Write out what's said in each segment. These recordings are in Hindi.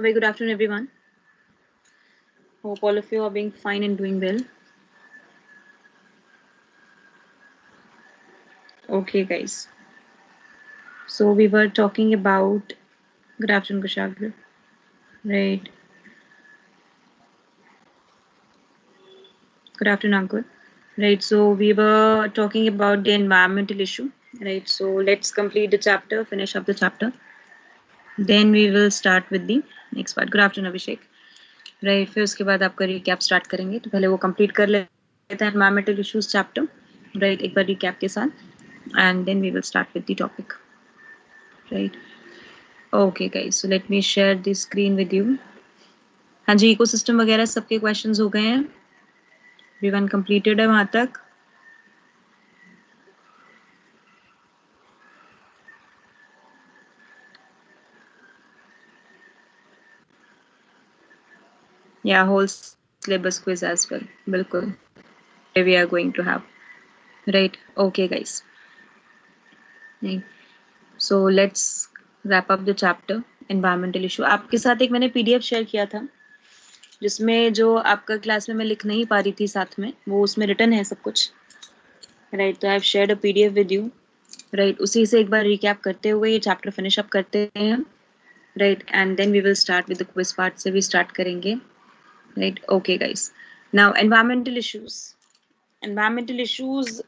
A very good afternoon, everyone. Hope all of you are being fine and doing well. Okay, guys. So we were talking about. Good afternoon, Kushagra. Right. Good afternoon, Ankur. Right. So we were talking about the environmental issue. Right. So let's complete the chapter, finish up the chapter. Then we will start with the next part. Good afternoon, Abhishek. Right फिर उसके बाद आपका रिकैप स्टार्ट करेंगे तो पहले वो कंप्लीट कर लेते हैं एनवायरमेंटल इश्यूज चैप्टर राइट एक बार रिकैप के साथ and then we will start with the topic right okay guys so let me share the screen with you हाँ जी इकोसिस्टम वगैरह सबके क्वेश्चंस हो गए हैं एवरीवन कंप्लीटेड है वहां तक या whole syllabus quiz as well बिल्कुल we are going to have right okay guys so let's wrap up the chapter environmental issue आपके साथ एक मैंने पीडीएफ शेयर किया था जिसमें जो आपका क्लास में मैं लिख नहीं पा रही थी साथ में वो उसमें रिटन है सब कुछ राइट तो I have shared a PDF with you right उसी से एक बार रिकैप करते हुए ये चैप्टर फिनिश अप करते हैं right and then we will start with the quiz part से भी स्टार्ट करेंगे right okay guys now environmental issues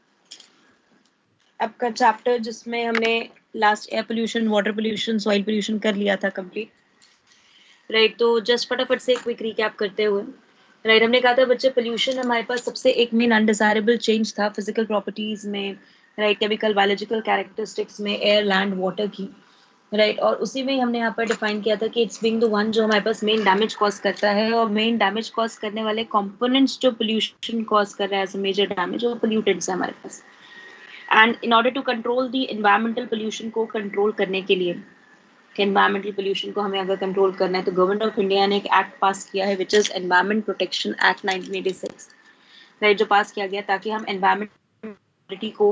आपका चैप्टर जिसमें हमने last air pollution water pollution soil pollution कर लिया था कंप्लीट राइट तो जस्ट फटाफट से क्विक रिकैप करते हुए राइट हमने कहा था बच्चे पोल्यूशन हमारे पास सबसे एक मेन अनडिजायरेबल चेंज था फिजिकल प्रॉपर्टीज में राइट केमिकल बायोलॉजिकल कैरेक्टरिस्टिक्स में एयर लैंड वाटर की राइट और उसी में हमने यहाँ पर डिफाइन किया था कि इट्स बीइंग द वन जो हमारे पास मेन डैमेज कॉज करता है और मेन डैमेज कॉज करने वाले कंपोनेंट्स जो पोल्यूशन कॉज कर रहा है एज अ मेजर डैमेज वो पोल्यूटेंट्स है हमारे पास and in order to control the environmental pollution को कंट्रोल करने के लिए एनवायरमेंटल पोल्यूशन को हमें अगर कंट्रोल करना है तो गवर्नमेंट ऑफ इंडिया ने एक एक्ट पास किया है which is environment protection act 1986 right जो पास किया गया ताकि हम एनवायरमेंट को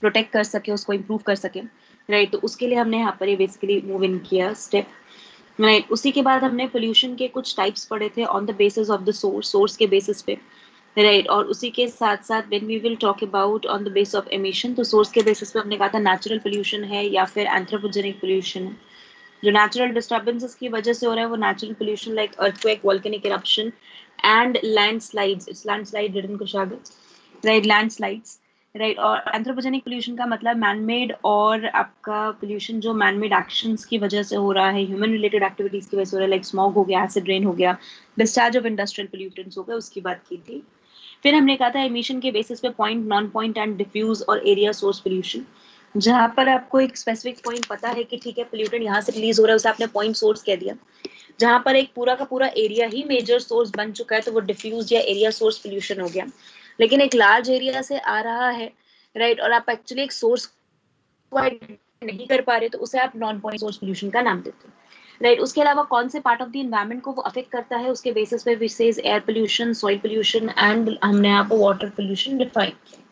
प्रोटेक्ट कर सके उसको इम्प्रूव कर सके राइट तो उसके लिए हमने यहाँ पर ये बेसिकली मूव इन किया स्टेप राइट उसी के बाद हमने पोल्यूशन के कुछ टाइप्स पढ़े थे on the basis of the source के बेसिस पे राइट और उसी के साथ साथ when we will talk about on the base of emission तो सोर्स के बेसिस पे हमने कहा था नेचुरल पोल्यूशन है या फिर एंथ्रोपोजेनिक पोल्यूशन है जो नेचुरल डिस्टर्बेंसेस की वजह से हो रहा है वो natural pollution like earthquake volcanic eruption and landslides it's landslide written Kushagra right landslides right और एंथ्रोपोजेनिक पोल्यूशन का मतलब मैनमेड और आपका पोल्यूशन जो मैनमेड एक्शंस की वजह से हो रहा है ह्यूमन रिलेटेड एक्टिविटीज की वजह से हो रहा है लाइक स्मॉग हो गया एसिड रेन हो गया डिस्चार्ज ऑफ इंडस्ट्रियल पोल्यूटेंट्स हो गया उसकी बात की थी फिर हमने कहा था एमिशन के बेसिस पे point non point and diffuse और एरिया सोर्स पोल्यूशन जहां पर आपको एक स्पेसिफिक पॉइंट पता है कि ठीक है पोल्यूटेंट यहाँ से रिलीज हो रहा है उसे आपने पॉइंट सोर्स कह दिया जहां पर एक पूरा का पूरा एरिया ही मेजर सोर्स बन चुका है तो वो डिफ्यूज या एरिया सोर्स पोल्यूशन हो गया लेकिन एक लार्ज एरिया से आ रहा है राइट और आप एक्चुअली एक सोर्स नहीं कर पा रहे तो उसे आप नॉन पॉइंट सोर्स पोल्यूशन का नाम देते हैं राइट उसके अलावा कौन से पार्ट ऑफ द एनवायरनमेंट को वो अफेक्ट करता है उसके बेसिस पे we says air pollution soil pollution and हमने यहाँ पर वाटर पोल्यूशन डिफाइन किया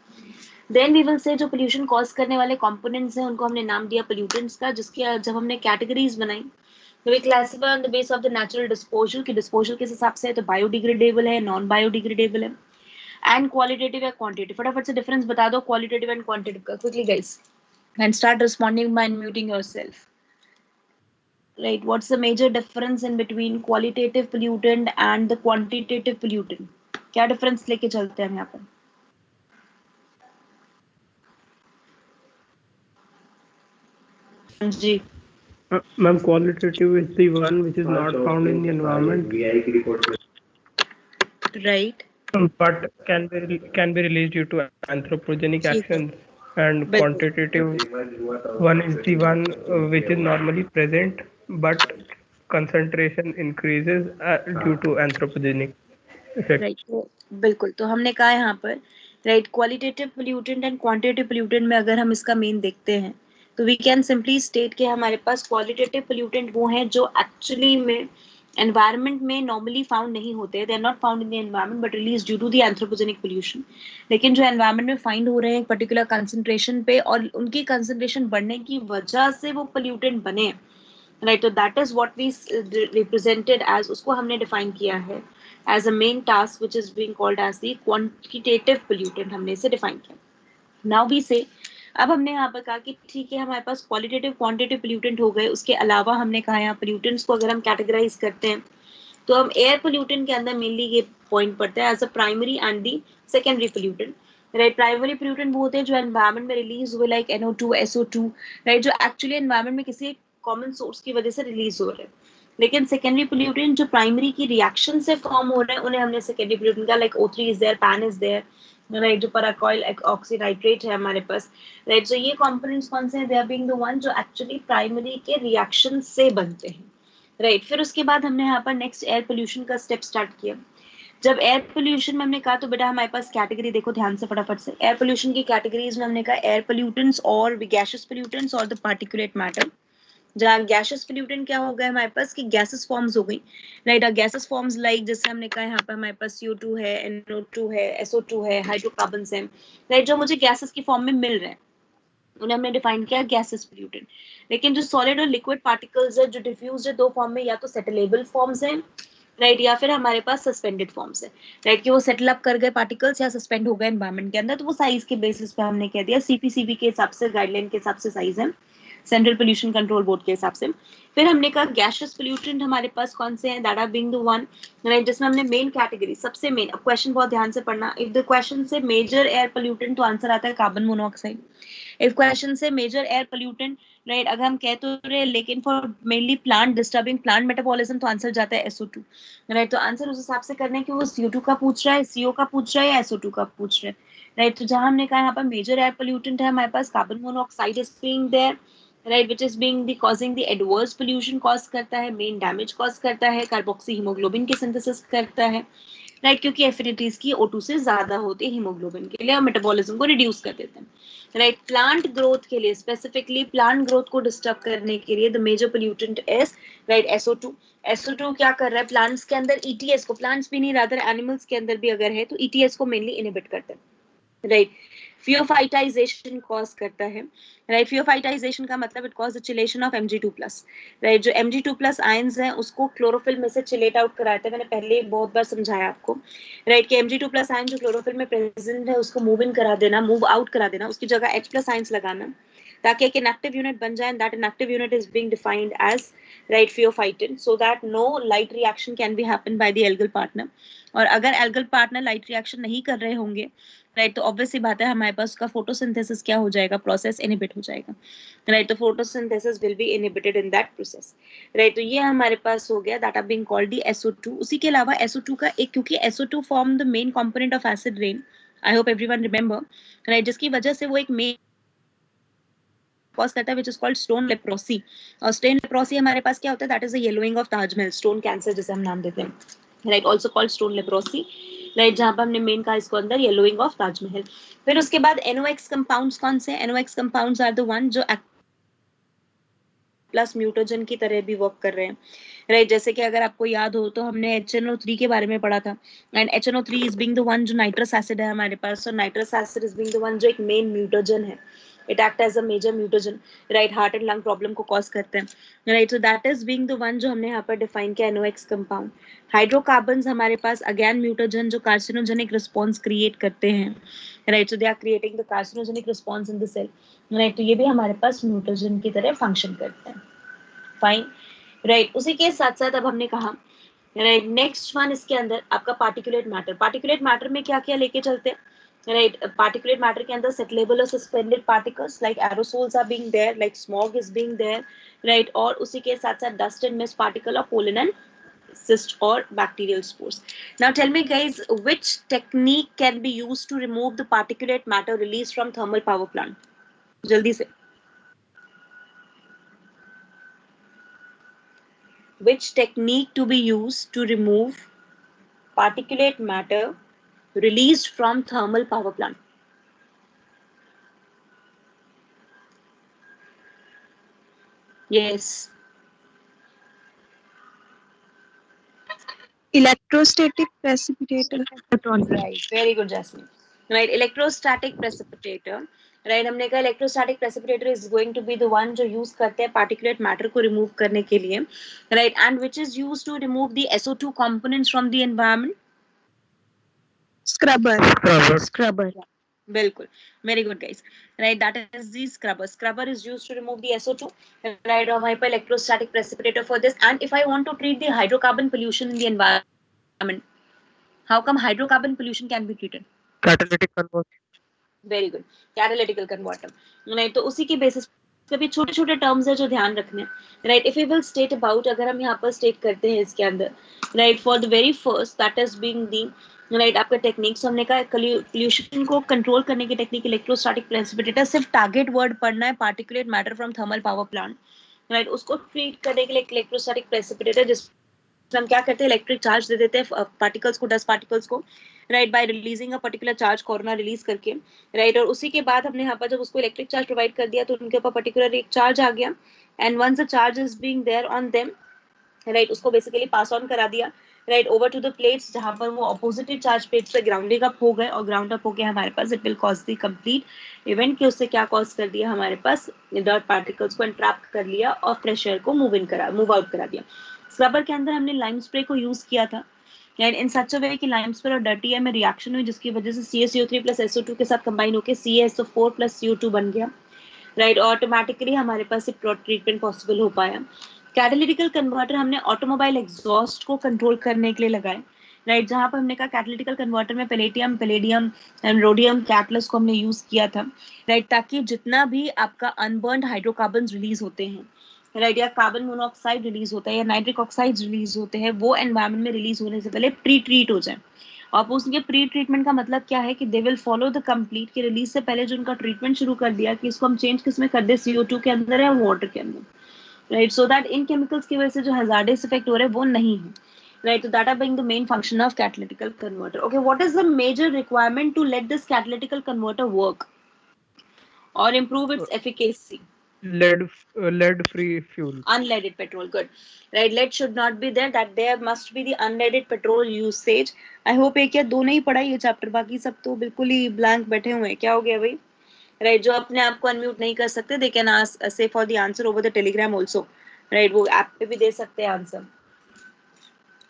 देन वी विल से जो पोल्यूशन कॉज करने वाले कंपोनेंट्स हैं उनको हमने नाम दिया पोल्यूटेंट्स का जिसकी जब हमने कैटेगरीज बनाई तो we classify on the base of the natural disposal की डिस्पोजल किस हिसाब से है तो बायोडिग्रेडेबल है नॉन बायोडिग्रेडेबल है एंड क्वालिटेटिव या क्वांटिटेटिव फटाफट से डिफरेंस बता दो क्वालिटेटिव एंड क्वांटिटेटिव का quickly guys and start responding by muting yourself right what's the major difference in between qualitative pollutant and the quantitative pollutant क्या difference लेके चलते हैं हम यहाँ पर जी Ma'am, qualitative is the one which is not found in the environment, right but can be released due to anthropogenic actions. And quantitative one is the one which is normally present, but concentration increases due to anthropogenic effect. right तो बिल्कुल तो हमने कहा यहाँ पर right qualitative pollutant and quantitative pollutant में अगर हम इसका मेन देखते हैं तो we can simply state कि हमारे पास qualitative pollutant वो हैं जो actually में environment में normally found नहीं होते they are not found in the environment but released due to the anthropogenic pollution लेकिन जो environment में find हो रहे हैं particular concentration पे और उनकी concentration बढ़ने की वजह से वो pollutant बने राइट. तो that is what we represented as, उसको हमने डिफाइन किया है as a main task which is being called as the quantitative pollutant, हमने इसे डिफाइन किया. नाउ वी से, अब हमने यहाँ पर कहा कि ठीक है हमारे पास क्वालिटेटिव क्वांटिटेटिव पोल्यूटेंट हो गए, उसके अलावा हमने कहा यहाँ पोल्यूटेंट्स को अगर हम कैटेगराइज करते हैं तो हम एयर पोल्यूटेंट के अंदर मेनली ये पॉइंट पड़ता है as a primary and the secondary pollutant. Right. Primary pollutant वो होते हैं जो एनवायरमेंट में रिलीज हुए, लाइक NO2 SO2, राइट, जो एक्चुअली एनवायरमेंट में किसी कॉमन सोर्स की वजह से रिलीज हो रहे हैं. लेकिन सेकेंडरी पोल्यूटेंट जो प्राइमरी की रिएक्शन से फॉर्म हो रहे हैं उन्हें हमने सेकेंडरी पोल्यूटेंट का, like O3 is there, PAN is there, right, जो पैराक्वाइल ऑक्सीनाइट्रेट है हमारे पास. राइट. सो ये कंपोनेंट्स कौन से हैं? They are being the one जो एक्चुअली प्राइमरी के रिएक्शन से बनते हैं. राइट. फिर उसके बाद हमने यहाँ पर नेक्स्ट एयर पोल्यूशन का स्टेप स्टार्ट किया. जब एयर पोल्यूशन में हमने कहा तो बेटा हमारे पास कैटेगरी देखो ध्यान से फटाफट से. एयर पोल्यूशन की कैटेगरीज में हमने कहा एयर पोल्यूटेंट्स और गैसियस पोल्यूटेंट्स और द पार्टिकुलेट मैटर. जहाँ गैसियस पोल्यूटेंट क्या हो गया हमारे पास कि गैसेस फॉर्म्स हो गई. राइट. गैसेस फॉर्म्स लाइक जैसे हमने कहा यहाँ पर हमारे पास CO2 है, NO2 है, SO2 है, हाइड्रोकार्बन्स है. राइट. जो मुझे गैसेस की फॉर्म में मिल रहे हैं उन्हें हमने डिफाइन किया गैसेस पोल्यूटेंट. लेकिन जो सॉलिड और लिक्विड पार्टिकल्स है जो डिफ्यूज है दो फॉर्म में, या तो सेटलेबल फॉर्म्स है, राइट, या फिर हमारे पास सस्पेंडेड फॉर्म्स है. राइट. कि वो सेटल अप कर गए पार्टिकल्स या सस्पेंड हो गए एनवायरमेंट के अंदर, तो वो साइज के बेसिस पे हमने कह दिया CPCB के हिसाब से, गाइडलाइन के हिसाब से साइज है, सेंट्रल पोल्यूशन कंट्रोल बोर्ड के हिसाब से. फिर हमने कहा गैसियस पोल्यूटेंट हमारे पास कौन से हैं? That are being the one, right, जिसमें हमने मेन कैटेगरी सबसे मेन, अब क्वेश्चन बहुत ध्यान से पढ़ना, इफ द क्वेश्चन से मेजर एयर पोल्यूटेंट तो आंसर आता है कार्बन मोनोऑक्साइड. इफ क्वेश्चन से मेजर एयर पोल्यूटेंट, राइट, अगर हम कह तो रहे लेकिन for mainly plant disturbing plant metabolism तो आंसर जाता है SO2. राइट. तो आंसर उस हिसाब से करना है कि वो CO2 का पूछ रहा है, CO का पूछ रहा है या SO2 का पूछ रहा है. राइट. तो जहां हमने कहा यहाँ पर मेजर एयर पोल्यूटेंट है हमारे पास carbon monoxide is being there, right, which is being the causing the adverse pollution, cause करता है, मेन डैमेज कॉज करता है, कार्बोक्सी हीमोग्लोबिन की सिंथेसिस करता है. राइट. क्योंकि एफिनिटीज की O2 से ज्यादा होती है हीमोग्लोबिन के लिए और मेटाबॉलिज्म को रिड्यूस कर देते हैं. राइट. प्लांट ग्रोथ के लिए, स्पेसिफिकली प्लांट ग्रोथ को डिस्टर्ब करने के लिए the major pollutant is, right, SO2. SO2 क्या कर रहा है प्लांट्स के अंदर? ETS को, प्लांट्स भी नहीं रादर एनिमल्स के अंदर भी अगर है तो ETS को मेनली इनहिबिट करता है. राइट. फियोफाइटाइजेशन कॉज करता है. राइट. फियोफाइटाइजेशन का मतलब it cause the chelation of Mg2+. Right. जो Mg2+ आयंस हैं उसको क्लोरोफिल में से चिलेट आउट कराते हैं. मैंने पहले बहुत बार समझाया आपको, राइट, कि Mg2+ आयन जो क्लोरोफिल में प्रेजेंट है उसको मूव इन करा देना, मूव आउट करा देना, उसकी जगह H+ आयंस लगाना ताकि एक इनएक्टिव यूनिट बन जाए. That inactive unit is being defined as, right, pheophytin, so that no light reaction can be happen by the algal partner. और अगर एल्गल पार्टनर लाइट रिएक्शन नहीं कर रहे होंगे, राइट, तो ऑब्वियसली बात है हमारे पास उसका फोटोसिंथेसिस क्या हो जाएगा? प्रोसेस इनहिबिट हो जाएगा. राइट. तो photosynthesis will be inhibited in that process. Right. तो ये हमारे पास हो गया that are being called the SO2. उसी के अलावा SO2 का एक, क्योंकि SO2 form the main component of acid rain, I hope everyone remember, right, जिसकी वजह से वो एक मेन कॉज करता है, which is called stone leprosy. और stone leprosy हमारे पास क्या होता है? That is the yellowing of Taj Mahal, stone cancer जिसे हम नाम देते हैं, right, also called stone leprosy. Right. जहां पर हमने मेन कहा इसको अंदर येलोइंग ऑफ ताजमहल. फिर उसके बाद NOx कंपाउंड्स कौन से? NOx compounds are the one जो प्लस म्यूटोजन की तरह भी वर्क कर रहे हैं. राइट. जैसे कि अगर आपको याद हो तो हमने HNO3 के बारे में पढ़ा था, and HNO3 is being the one जो नाइट्रस एसिड है हमारे पास, और nitrous acid is being the one जो एक मेन म्यूटोजन है. It act as a major mutagen, right, heart and lung problem को cause करते हैं. Right, so that is being the one जो हमने यहाँ पर define किया NOx compound. Hydrocarbons हमारे पास again mutagen जो carcinogenic response create करते हैं. Right, so they are creating the carcinogenic response in the cell. Right, तो ये भी हमारे पास mutagen की तरह function करते हैं. Fine. Right, उसी के साथ साथ अब हमने कहा, राइट, नेक्स्ट वन इसके अंदर आपका पार्टिकुलेट मैटर. पार्टिकुलेट मैटर में क्या क्या लेके चलते हैं? राइट. पार्टिकुलेट मैटर के अंदर सेटलेबल और suspended particles like aerosols are being there, like smog is being there, right, और उसी के साथ साथ dust and mist particle of pollen and cyst or bacterial spores. Now tell me guys, which technique can be used to remove the particulate matter released from thermal power plant? जल्दी से. Which technique to be used to remove particulate matter released from thermal power plant? Yes. Electrostatic precipitator. Right. Very good, Jasmine. Right. Electrostatic precipitator. Right हमने कहा electrostatic precipitator is going to be the one जो यूज करते हैं पार्टिकुलेट मैटर को रिमूव करने के लिए, right, and which is used to remove the SO2 components from the environment. Scrubber. बिल्कुल, very good guys, right, that is the scrubber is used to remove the SO2, right, of hyperelectrostatic precipitator for this. And if I want to treat the hydrocarbon pollution in the environment, how come hydrocarbon pollution can be treated? Catalytic converter. Very good, catalytical converter, right. तो उसी के बेसिस पे भी छोटे छोटे टर्म्स है जो ध्यान रखने हैं, right. If we will state about, अगर हम यहाँ पर स्टेट करते हैं इसके अंदर, right, for the very first that is being the, right, आपका टेक्निक्स हमने कहा पोल्यूशन को कंट्रोल करने की टेक्निक इलेक्ट्रोस्टैटिक प्रेसिपिटेटर, सिर्फ टारगेट वर्ड पढ़ना है, particulate matter from thermal power plant, right, उसको ट्रीट करने के लिए इलेक्ट्रोस्टैटिक प्रेसिपिटेटर, जिस हम क्या करते हैं इलेक्ट्रिक चार्ज दे देते हैं पार्टिकल्स को, डस्ट पार्टिकल्स को, right, bye releasing a particular charge, corona release करके, राइट। और उसी के बाद हमने यहाँ पर जब उसको इलेक्ट्रिक चार्ज प्रोवाइड कर दिया तो उनके ऊपर पर्टिकुलर एक चार्ज आ गया, and once the charge is being there on them, right, उसको बेसिकली पास ऑन करा दिया, right, over to the plates, जहां पर वो ऑपोजिटिव चार्ज प्लेट्स पे ग्राउंडिंग अप हो गए, और ग्राउंड अप हो गया हमारे पास, it will cause the complete event कि उससे क्या कॉज कर दिया हमारे पास, डर्ट पार्टिकल्स को एंट्रैप कर लिया और प्रेशर को मूव आउट करा दिया। स्क्रबर के अंदर हमने लाइम स्प्रे को यूज किया था, एंड इन सच अ वे कि लाइम स्प्रे और डर्टी एयर में रिएक्शन हुई, जिसकी वजह से CaCO3 प्लस SO2 के साथ कंबाइन होकर CaSO4 प्लस CO2 बन गया, राइट। ऑटोमेटिकली हमारे पास एक ट्रीटमेंट पॉसिबल हो पाया। कैटालिटिकल कन्वर्टर हमने ऑटोमोबाइल एग्जॉस्ट को कंट्रोल करने के लिए लगाए, राइट, जहां पर हमने कहा कैटालिटिकल कन्वर्टर में पैलेडियम एंड रोडियम कैटलिस्ट को हमने यूज किया था, राइट, ताकि जितना भी आपका अनबर्न्ड हाइड्रोकार्बन रिलीज होते हैं, राइट, या कार्बन मोनोऑक्साइड रिलीज होता है या नाइट्रिक ऑक्साइड रिलीज होते हैं, वो एनवायरमेंट में रिलीज होने से पहले प्री ट्रीट हो जाए। और उसके प्री ट्रीटमेंट का मतलब क्या है कि they will follow the complete, कि रिलीज से पहले जो उनका ट्रीटमेंट शुरू कर दिया कि इसको हम चेंज किसमें कर दे, CO2 के अंदर या वाटर के अंदर, right, so that in chemicals की वजह से जो हैजार्डस इफेक्ट हो रहे हैं वो नहीं है, right, so that are being the main function of catalytical converter. Okay, what is the major requirement to let this catalytical converter work or improve its efficacy? Lead free fuel. Unleaded petrol, good, right, lead should not be there, that there must be the unleaded petrol usage. I hope एक या दो नहीं पढ़ा ये चैप्टर, बाकी सब तो बिल्कुल ही ब्लैंक बैठे हुए हैं। क्या हो गया भाई, राइट, जो अपने आप को अनम्यूट नहीं कर सकते, दे कैन आस्क से for the answer over the Telegram also, right, वो ऐप पे भी दे सकते हैं आंसर,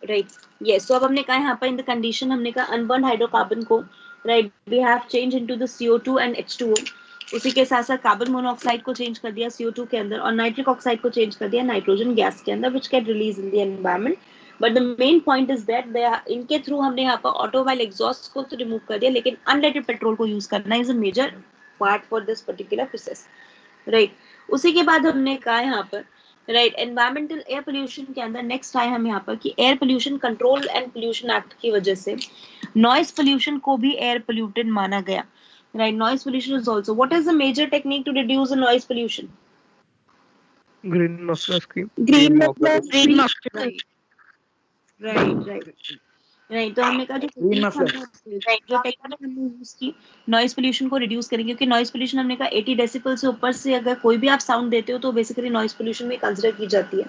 राइट, यस। सो अब हमने कहा यहाँ पर इन द कंडीशन, हमने कहा अनबर्न हाइड्रोकार्बन को, right, we have change into the CO2 and H2O, उसी के साथ साथ कार्बन मोनोऑक्साइड को चेंज कर दिया CO2 के अंदर, और नाइट्रिक ऑक्साइड को चेंज कर दिया नाइट्रोजन गैस के अंदर, which get release in the environment. But the main point is that they इनके थ्रू हमने यहाँ पर ऑटोमोबाइल एग्जॉस्ट को तो रिमूव कर दिया, लेकिन अनलेटेड पेट्रोल को यूज करना is a major part for this particular process, right. उसी के बाद हमने कहा यहाँ पर, राइट, एनवायरमेंटल एयर पोल्यूशन के अंदर नेक्स्ट आए हम यहाँ पर कि air pollution control and pollution act की वजह से नॉइज पोल्यूशन को भी एयर पोल्यूटेड माना गया, right. Noise pollution is also, what is the major technique to reduce the noise pollution? Green muffler scheme. Green muffler. Right, तो हमने कहा जो टेक्निक हमने यूज की नॉइज पोल्यूशन को रिड्यूस करेंगे, क्योंकि नॉइज पोल्यूशन हमने कहा 80 डेसिबल से ऊपर से अगर कोई भी आप साउंड देते हो तो बेसिकली नॉइज पोल्यूशन में कंसीडर की जाती है,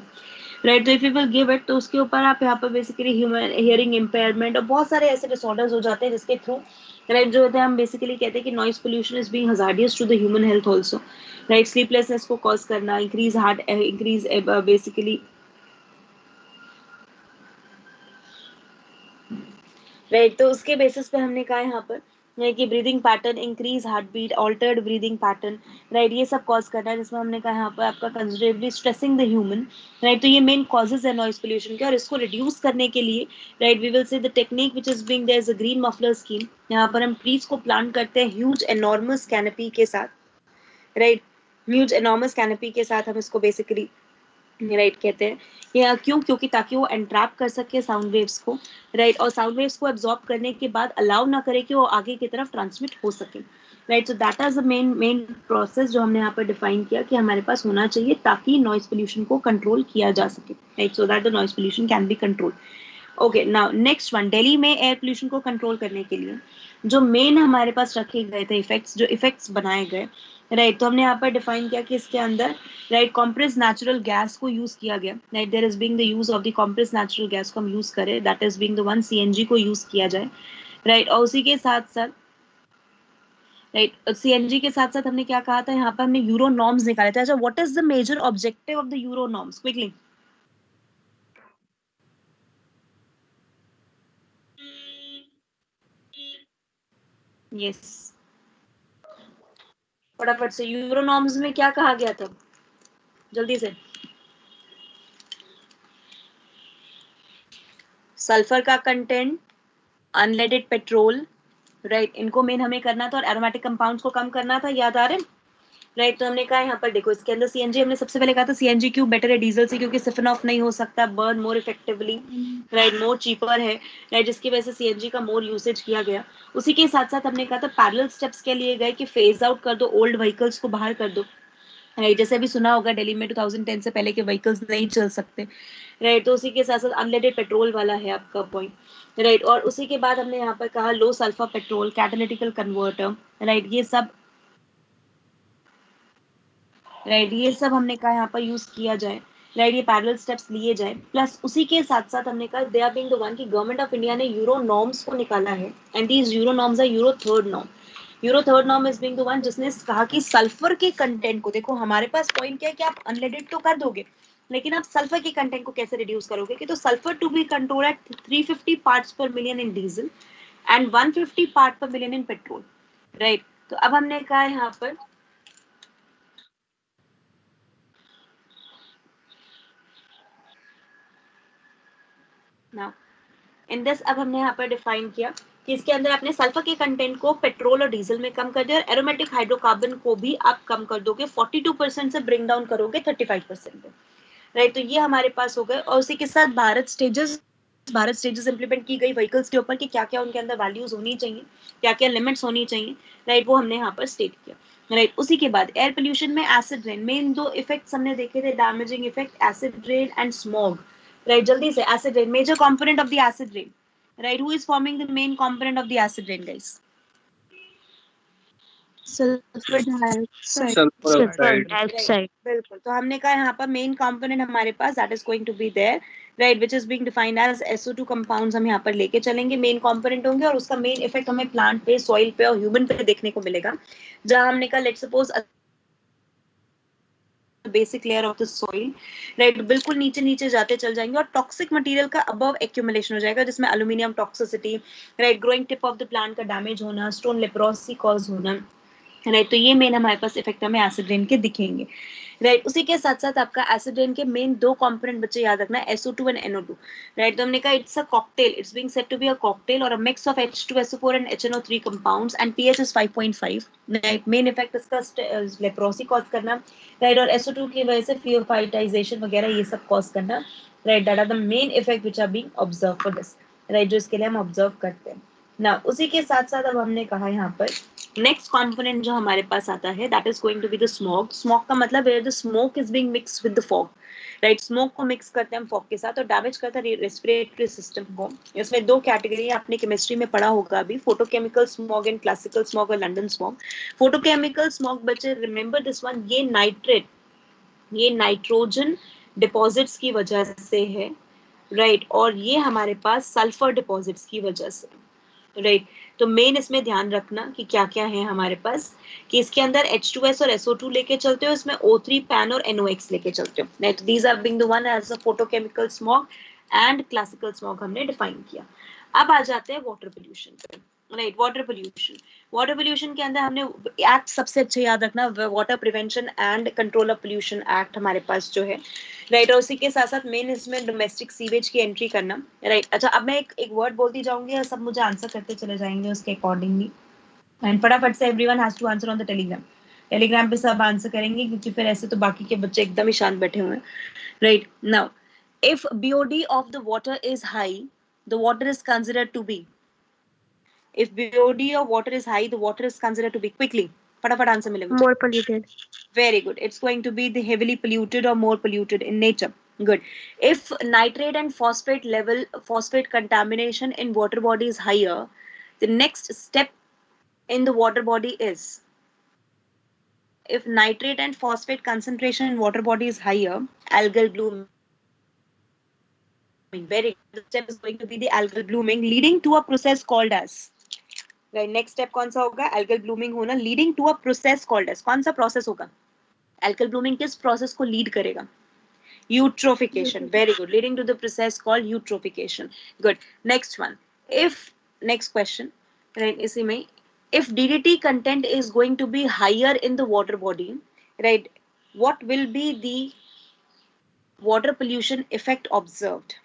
राइट। तो if you will give it, तो उसके ऊपर आप यहाँ पर बेसिकली ह्यूमन हियरिंग इम्पेयरमेंट और बहुत सारे ऐसे डिसऑर्डर्स हो जाते हैं जिसके थ्रू, राइट, जो होता है हम बेसिकली कहते हैं कि noise pollution is being hazardous to the human health also, right. Sleeplessness को कॉज करना, इंक्रीज बेसिकली, राइट। तो उसके बेसिस पे हमने कहा यहाँ पर कि breathing pattern, increase heart beat, altered breathing pattern, right, ये सब कॉज करना है, जिसमें हमने कहा यहाँ पर आपका considerably stressing the human, right. तो ये मेन कॉजेज है नॉइज पोल्यूशन के, और इसको रिड्यूस करने के लिए, right, we will say the technique which is being there is a green muffler scheme. यहाँ पर हम ट्रीज को प्लांट करते हैं ह्यूज एनॉर्मस कैनपी के साथ, राइट, ह्यूज एनॉर्मस कैनपी के साथ हम इसको बेसिकली, राइट, कहते हैं या क्यों, क्योंकि ताकि वो एंट्रैप कर सके साउंड वेव्स को, राइट, और साउंड वेव्स को एब्जॉर्ब करने के बाद अलाउ ना करे कि वो आगे की तरफ ट्रांसमिट हो सके, right. So that is the main process जो हमने यहाँ पर डिफाइन किया कि हमारे पास होना चाहिए ताकि नॉइज पोल्यूशन को कंट्रोल किया जा सके, right, so that the noise pollution can be control. Okay, now next one, Delhi में एयर पोल्यूशन को कंट्रोल करने के लिए जो मेन हमारे पास रखे गए थे इफेक्ट्स, जो इफेक्ट्स बनाए गए, राइट, तो हमने यहाँ पर डिफाइन किया कि इसके अंदर, राइट, कॉम्प्रेस नेचुरल गैस को यूज किया गया, right, there is being the use of the compress natural gas को हम यूज करें, that is being the one CNG को यूज किया जाए, राइट, और उसी के साथ साथ, राइट। सीएनजी के साथ साथ हमने क्या कहा था, यहाँ पर हमने यूरो नॉर्म्स निकाले थे। अच्छा, what is the major objective of the Euro norms? Quickly. Yes, फटाफट से, यूरो नॉर्म्स में क्या कहा गया था, जल्दी से। सल्फर का कंटेंट, अनलेडेड पेट्रोल, राइट, इनको मेन हमें करना था और एरोमेटिक कंपाउंड्स को कम करना था, याद आ रहे हैं? राइट, तो हमने कहा यहाँ पर देखो, इसके अंदर सीएनजी हमने सबसे पहले कहा था सीएनजी क्यों बेटर है डीजल से, क्योंकि सिफन ऑफ नहीं हो सकता, burn more effectively, right, more cheaper है, राइट, जिसकी वजह से सीएनजी का मोर यूसेज किया गया। उसी के साथ साथ हमने कहा था पैरेलल स्टेप्स के लिए गए कि फेज आउट कर दो, ओल्ड व्हीकल्स को बाहर कर दो, राइट, जैसे अभी सुना होगा दिल्ली में 2010 से पहले के व्हीकल्स नहीं चल सकते, राइट, तो उसी के साथ साथ अनलेडेड पेट्रोल वाला है आपका पॉइंट, राइट, और उसी के बाद हमने यहाँ पर कहा लो सल्फर पेट्रोल, कैटालिटिकल कन्वर्टर, राइट, ये सब, राइट, ये सब हमने कहा यहाँ पर यूज किया जाए, राइट, ये पैरेलल स्टेप्स लिए जाए। प्लस उसी के साथ साथ हमने कहा they are being the one की गवर्नमेंट ऑफ इंडिया ने यूरो नॉर्म्स को निकाला है, and these Euro norms are Euro third norm. Euro third norm is being the one जिसने कहा कि सल्फर के कंटेंट को, देखो हमारे पास पॉइंट क्या है कि आप अनलेडेड तो कर दोगे, लेकिन आप सल्फर के कंटेंट को कैसे रिड्यूस करोगे, कि तो sulphur to be control at 350 parts per million in diesel and 150 part per million in petrol, right. तो अब हमने कहा यहाँ पर ना इन दिस, अब हमने यहाँ पर डिफाइन किया कि इसके अंदर आपने सल्फर के कंटेंट को पेट्रोल और डीजल में कम कर दिया, और एरोमेटिक हाइड्रोकार्बन को भी आप कम कर दोगे, 42% से ब्रिंग डाउन करोगे 35% पे, राइट। तो ये हमारे पास हो गए, और उसी के साथ भारत स्टेजेस इंप्लीमेंट की गई व्हीकल्स के ऊपर कि क्या क्या उनके अंदर वैल्यूज होनी चाहिए, क्या क्या लिमिट्स होनी चाहिए, राइट, वो हमने यहाँ पर स्टेट किया, राइट। उसी के बाद एयर पोल्यूशन में एसिड रेन, मेन दो इफेक्ट्स हमने देखे थे, damaging effect acid rain and smog, right, जल्दी से, acid rain, major component of the acid rain, right, who is forming the main component of the acid rain, guys? sulfur dioxide. Sulfur Sulfur oxide. dioxide. बिल्कुल, तो हमने कहा यहाँ पर मेन कंपोनेंट हमारे पास that is going to be there, right, which is being defined as SO2 compounds, हम यहाँ पर लेके चलेंगे, मेन कंपोनेंट होंगे, और उसका मेन इफेक्ट हमें प्लांट पे, सॉइल पे और ह्यूमन पे देखने को मिलेगा, जहां हमने कहा let's suppose basic layer of the soil, right, बिल्कुल नीचे नीचे जाते चल जाएंगे, और टॉक्सिक मटेरियल का अबव एक्यूमुलेशन हो जाएगा, जिसमें aluminium toxicity, right, growing tip of the plant का डैमेज होना, स्टोन लेप्रोसी कॉज होना, राइट, तो ये मेन हमारे पास इफेक्ट हमें एसिड रेन के दिखेंगे, राइट। उसी के साथ साथ आपका एसिड रेन के मेन दो कंपोनेंट बच्चे याद रखना है, SO2 एंड NO2, राइट। तो हमने कहा it's a cocktail, it's being said to be a cocktail और a mix of H2SO4 and HNO3 compounds, and pH is 5.5, right, main effect इसका लेप्रोसी कॉज करना, राइट, और SO2 की वजह से फियोफाइटाइजेशन वगैरह ये सब कॉज करना, right, that are the main effect which are being observe for this, right, जो इसके लिए हम ऑब्जर्व करते हैं ना। उसी के साथ साथ अब हमने कहा यहाँ पर नेक्स्ट कंपोनेंट जो हमारे पास आता है that is going to be the smoke. Smoke का मतलब है the smoke is being mix with the fog, right, smoke को मिक्स करते हैं हम फॉग के साथ, और डैमेज करता है रेस्पिरेटरी सिस्टम को। इसमें दो कैटेगरी आपने केमिस्ट्री में पढ़ा होगा अभी, photochemical smog and classical smog और लंदन स्मॉग। फोटोकेमिकल स्मॉग बच्चे रिमेंबर दिस वन, ये नाइट्रेट, ये नाइट्रोजन डिपॉजिट्स की वजह से है, राइट, और ये हमारे पास सल्फर डिपॉजिट्स की वजह से, राइट। तो मेन इसमें ध्यान रखना कि क्या क्या है हमारे पास, कि इसके अंदर H2S और SO2 लेके चलते हो, इसमें O3 पैन और NOx लेके चलते हो, right. These are being the one as a photochemical smog and classical smog हमने डिफाइन किया। अब आ जाते हैं वाटर पोल्यूशन पे, राइट। वाटर पोल्यूशन के अंदर हमने एक्ट सबसे अच्छा याद रखना, water prevention and control of pollution act हमारे पास जो है, राइट, और उसी के साथ साथ मेन इसमें डोमेस्टिक सीवेज की एंट्री करना, राइट। अच्छा, अब मैं एक वर्ड बोलती जाऊंगी और सब मुझे आंसर करते चले जाएंगे उसके अकॉर्डिंगली, एंड फटाफट से everyone has to answer on the Telegram पे सब आंसर करेंगे, क्योंकि फिर ऐसे तो बाकी के बच्चे एकदम ही शांत बैठे हुए हैं, right. Now if BOD of the water is high, the water is considered to be, if BOD of water is high, the water is considered to be, quickly, फटाफट आंसर मिले मुझे। More polluted. Very good. It's going to be the heavily polluted or more polluted in nature. Good. If nitrate and phosphate contamination in water body is higher, the next step in the water body is, if nitrate and phosphate concentration in water body is higher, algal blooming. Very good. The step is going to be the algal blooming, leading to a process called as, right, next step कौन सा होगा? एल्गल ब्लूमिंग होना, leading to a process called as, कौन सा प्रोसेस होगा? एल्गल ब्लूमिंग किस प्रोसेस को लीड करेगा? Eutrophication. Very good. Leading to the process called eutrophication. Good. Next one. If next question, right? इसी में, if DDT content is going to be higher in the water body, right? What will be the water pollution effect observed?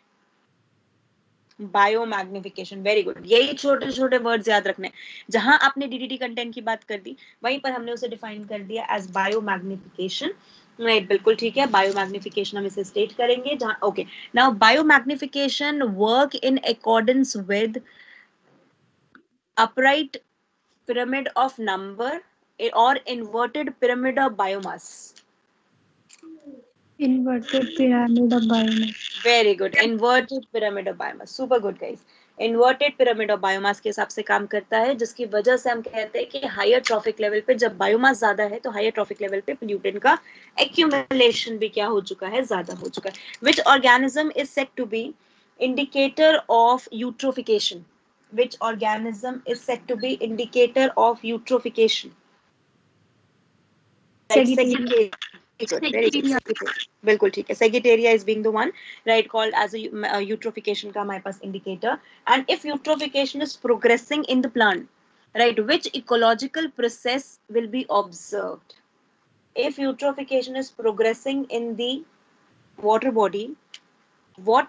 Biomagnification. Very good. यही छोटे छोटे वर्ड्स याद रखने. जहां आपने डीडीटी कंटेंट की बात कर दी, वहीं पर हमने उसे डिफाइन कर दिया एज बायोमैग्निफिकेशन. राइट, बिल्कुल ठीक है. बायोमैग्निफिकेशन हम इसे स्टेट करेंगे जहां, okay. Now biomagnification work in accordance with upright pyramid of number or inverted pyramid of biomass. Inverted pyramid of biomass. Very good. Inverted pyramid of biomass. Super good, guys. Inverted pyramid of biomass के हिसाब से काम करता है, जिसकी वजह से हम कहते हैं कि हायर ट्रॉफिक लेवल पे जब बायोमास ज्यादा है तो हायर ट्रॉफिक लेवल पे पोल्यूटेंट का एक्यूमुलेशन भी क्या हो चुका है? ज्यादा हो चुका है. Which organism is said to be indicator of eutrophication? Which organism is said to be indicator of eutrophication? Sagittaria. Very good. बिल्कुल ठीक है. Sagittaria is being the one, right, called as a eutrophication का हमारे पास indicator. And if eutrophication is progressing in the plant, right, which ecological process will be observed? If eutrophication is progressing in the water body, what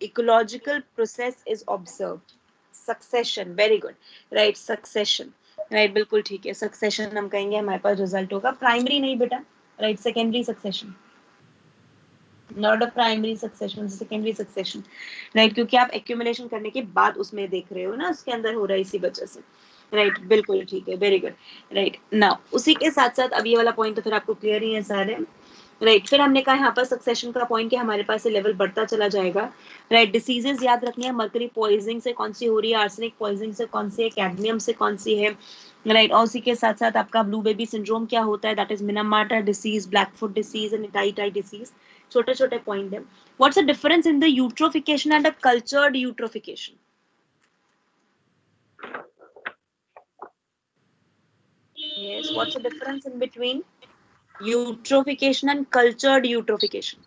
ecological process is observed? Succession. Very good. Right, succession. Right, बिल्कुल ठीक है. सक्सेशन हम कहेंगे हमारे पास रिजल्ट होगा. प्राइमरी नहीं बेटा, right, secondary succession, not a primary succession, secondary succession. Right, क्योंकि आप एक्यूमुलेशन करने के बाद उसमें देख रहे हो ना, उसके अंदर हो रहा है, इसी वजह से. राइट, बिल्कुल ठीक है. Very good. राइट, नाउ उसी के साथ साथ अब ये वाला पॉइंट तो फिर आपको क्लियर ही है सारे. राइट, फिर हमने कहा यहाँ पर सक्सेशन का पॉइंट कि हमारे पास लेवल बढ़ता चला जाएगा. राइट, डिसीजेस याद रखनी है. मर्करी पॉइजनिंग से कौन सी हो रही है? आर्सेनिक पॉइजनिंग से कौन सी है? कैडमियम से कौन सी है? राइट, और उसी के साथ साथ आपका ब्लू बेबी सिंड्रोम क्या होता है? That is Minamata disease, Blackfoot disease and tie disease. छोटे छोटे पॉइंट है. What's the difference in the eutrophication and a cultured eutrophication? Yes, what's the difference in between eutrophication and cultured eutrophication?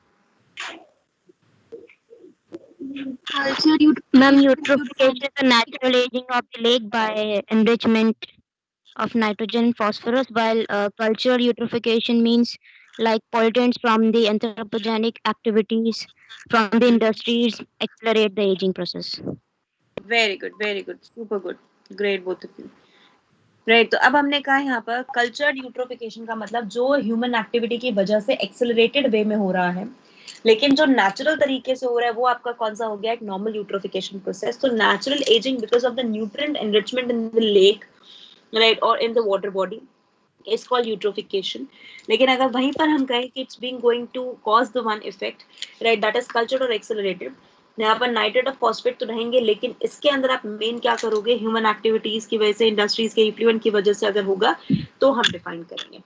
Ma'am, eutrophication is the natural aging of the lake by enrichment of nitrogen and phosphorus, while cultural eutrophication means like pollutants from the anthropogenic activities from the industries accelerate the aging process. Very good, super good, great both of you. Right, तो अब हमने कहा यहाँ पर कल्चर्ड यूट्रोफिकेशन का मतलब जो ह्यूमन एक्टिविटी की वजह से एक्सेलरेटेड वे में हो रहा है, लेकिन जो नेचुरल तरीके से हो रहा है वो आपका कौन सा हो गया? एक नॉर्मल यूट्रोफिकेशन प्रोसेस. तो natural ageing because of the nutrient enrichment in the lake, right, और in the water body is called eutrophication. लेकिन अगर वहीं पर हम कहें कि it's being going to cause the one effect, right, that is cultured or accelerated, यहाँ पर नाइट्रेट और फॉस्फेट तो रहेंगे, लेकिन इसके अंदर आप मेन क्या करोगे? ह्यूमन एक्टिविटीज की वजह से, इंडस्ट्रीज के इफ्लुएंस की वजह से अगर होगा तो हम डिफाइन करेंगे.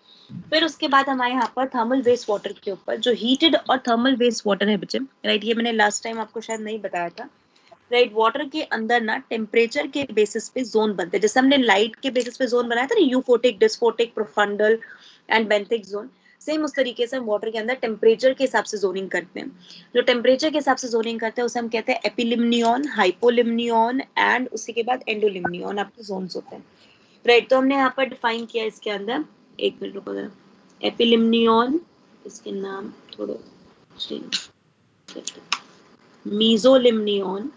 फिर उसके बाद हमारे यहाँ पर थर्मल वेस्ट वाटर के ऊपर जो हीटेड और थर्मल वेस्ट वाटर है बच्चे, राइट, ये मैंने लास्ट टाइम आपको शायद नहीं बताया था. राइट, वाटर के अंदर ना टेम्परेचर के बेसिस पे जोन बनते हैं. जैसे हमने लाइट के बेसिस पे जोन बनाया था ना, euphotic, dysphotic, profundal and benthic zone, same उस तरीके से हम वाटर के अंदर टेम्परेचर के हिसाब से जोनिंग करते हैं. जो टेम्परेचर के हिसाब से जोनिंग करते हैं उसे हम कहते हैं एपिलिम्नियन, हाइपोलिम्नियन एंड उसी के बाद एंडोलिम्नियन आपके जोन्स होते हैं. राइट, तो हमने यहाँ पर डिफाइन किया इसके अंदर, एक मिनट रुको जरा. एपिलिम्नियन, इसके नाम थोड़े मीजोलिम्नियन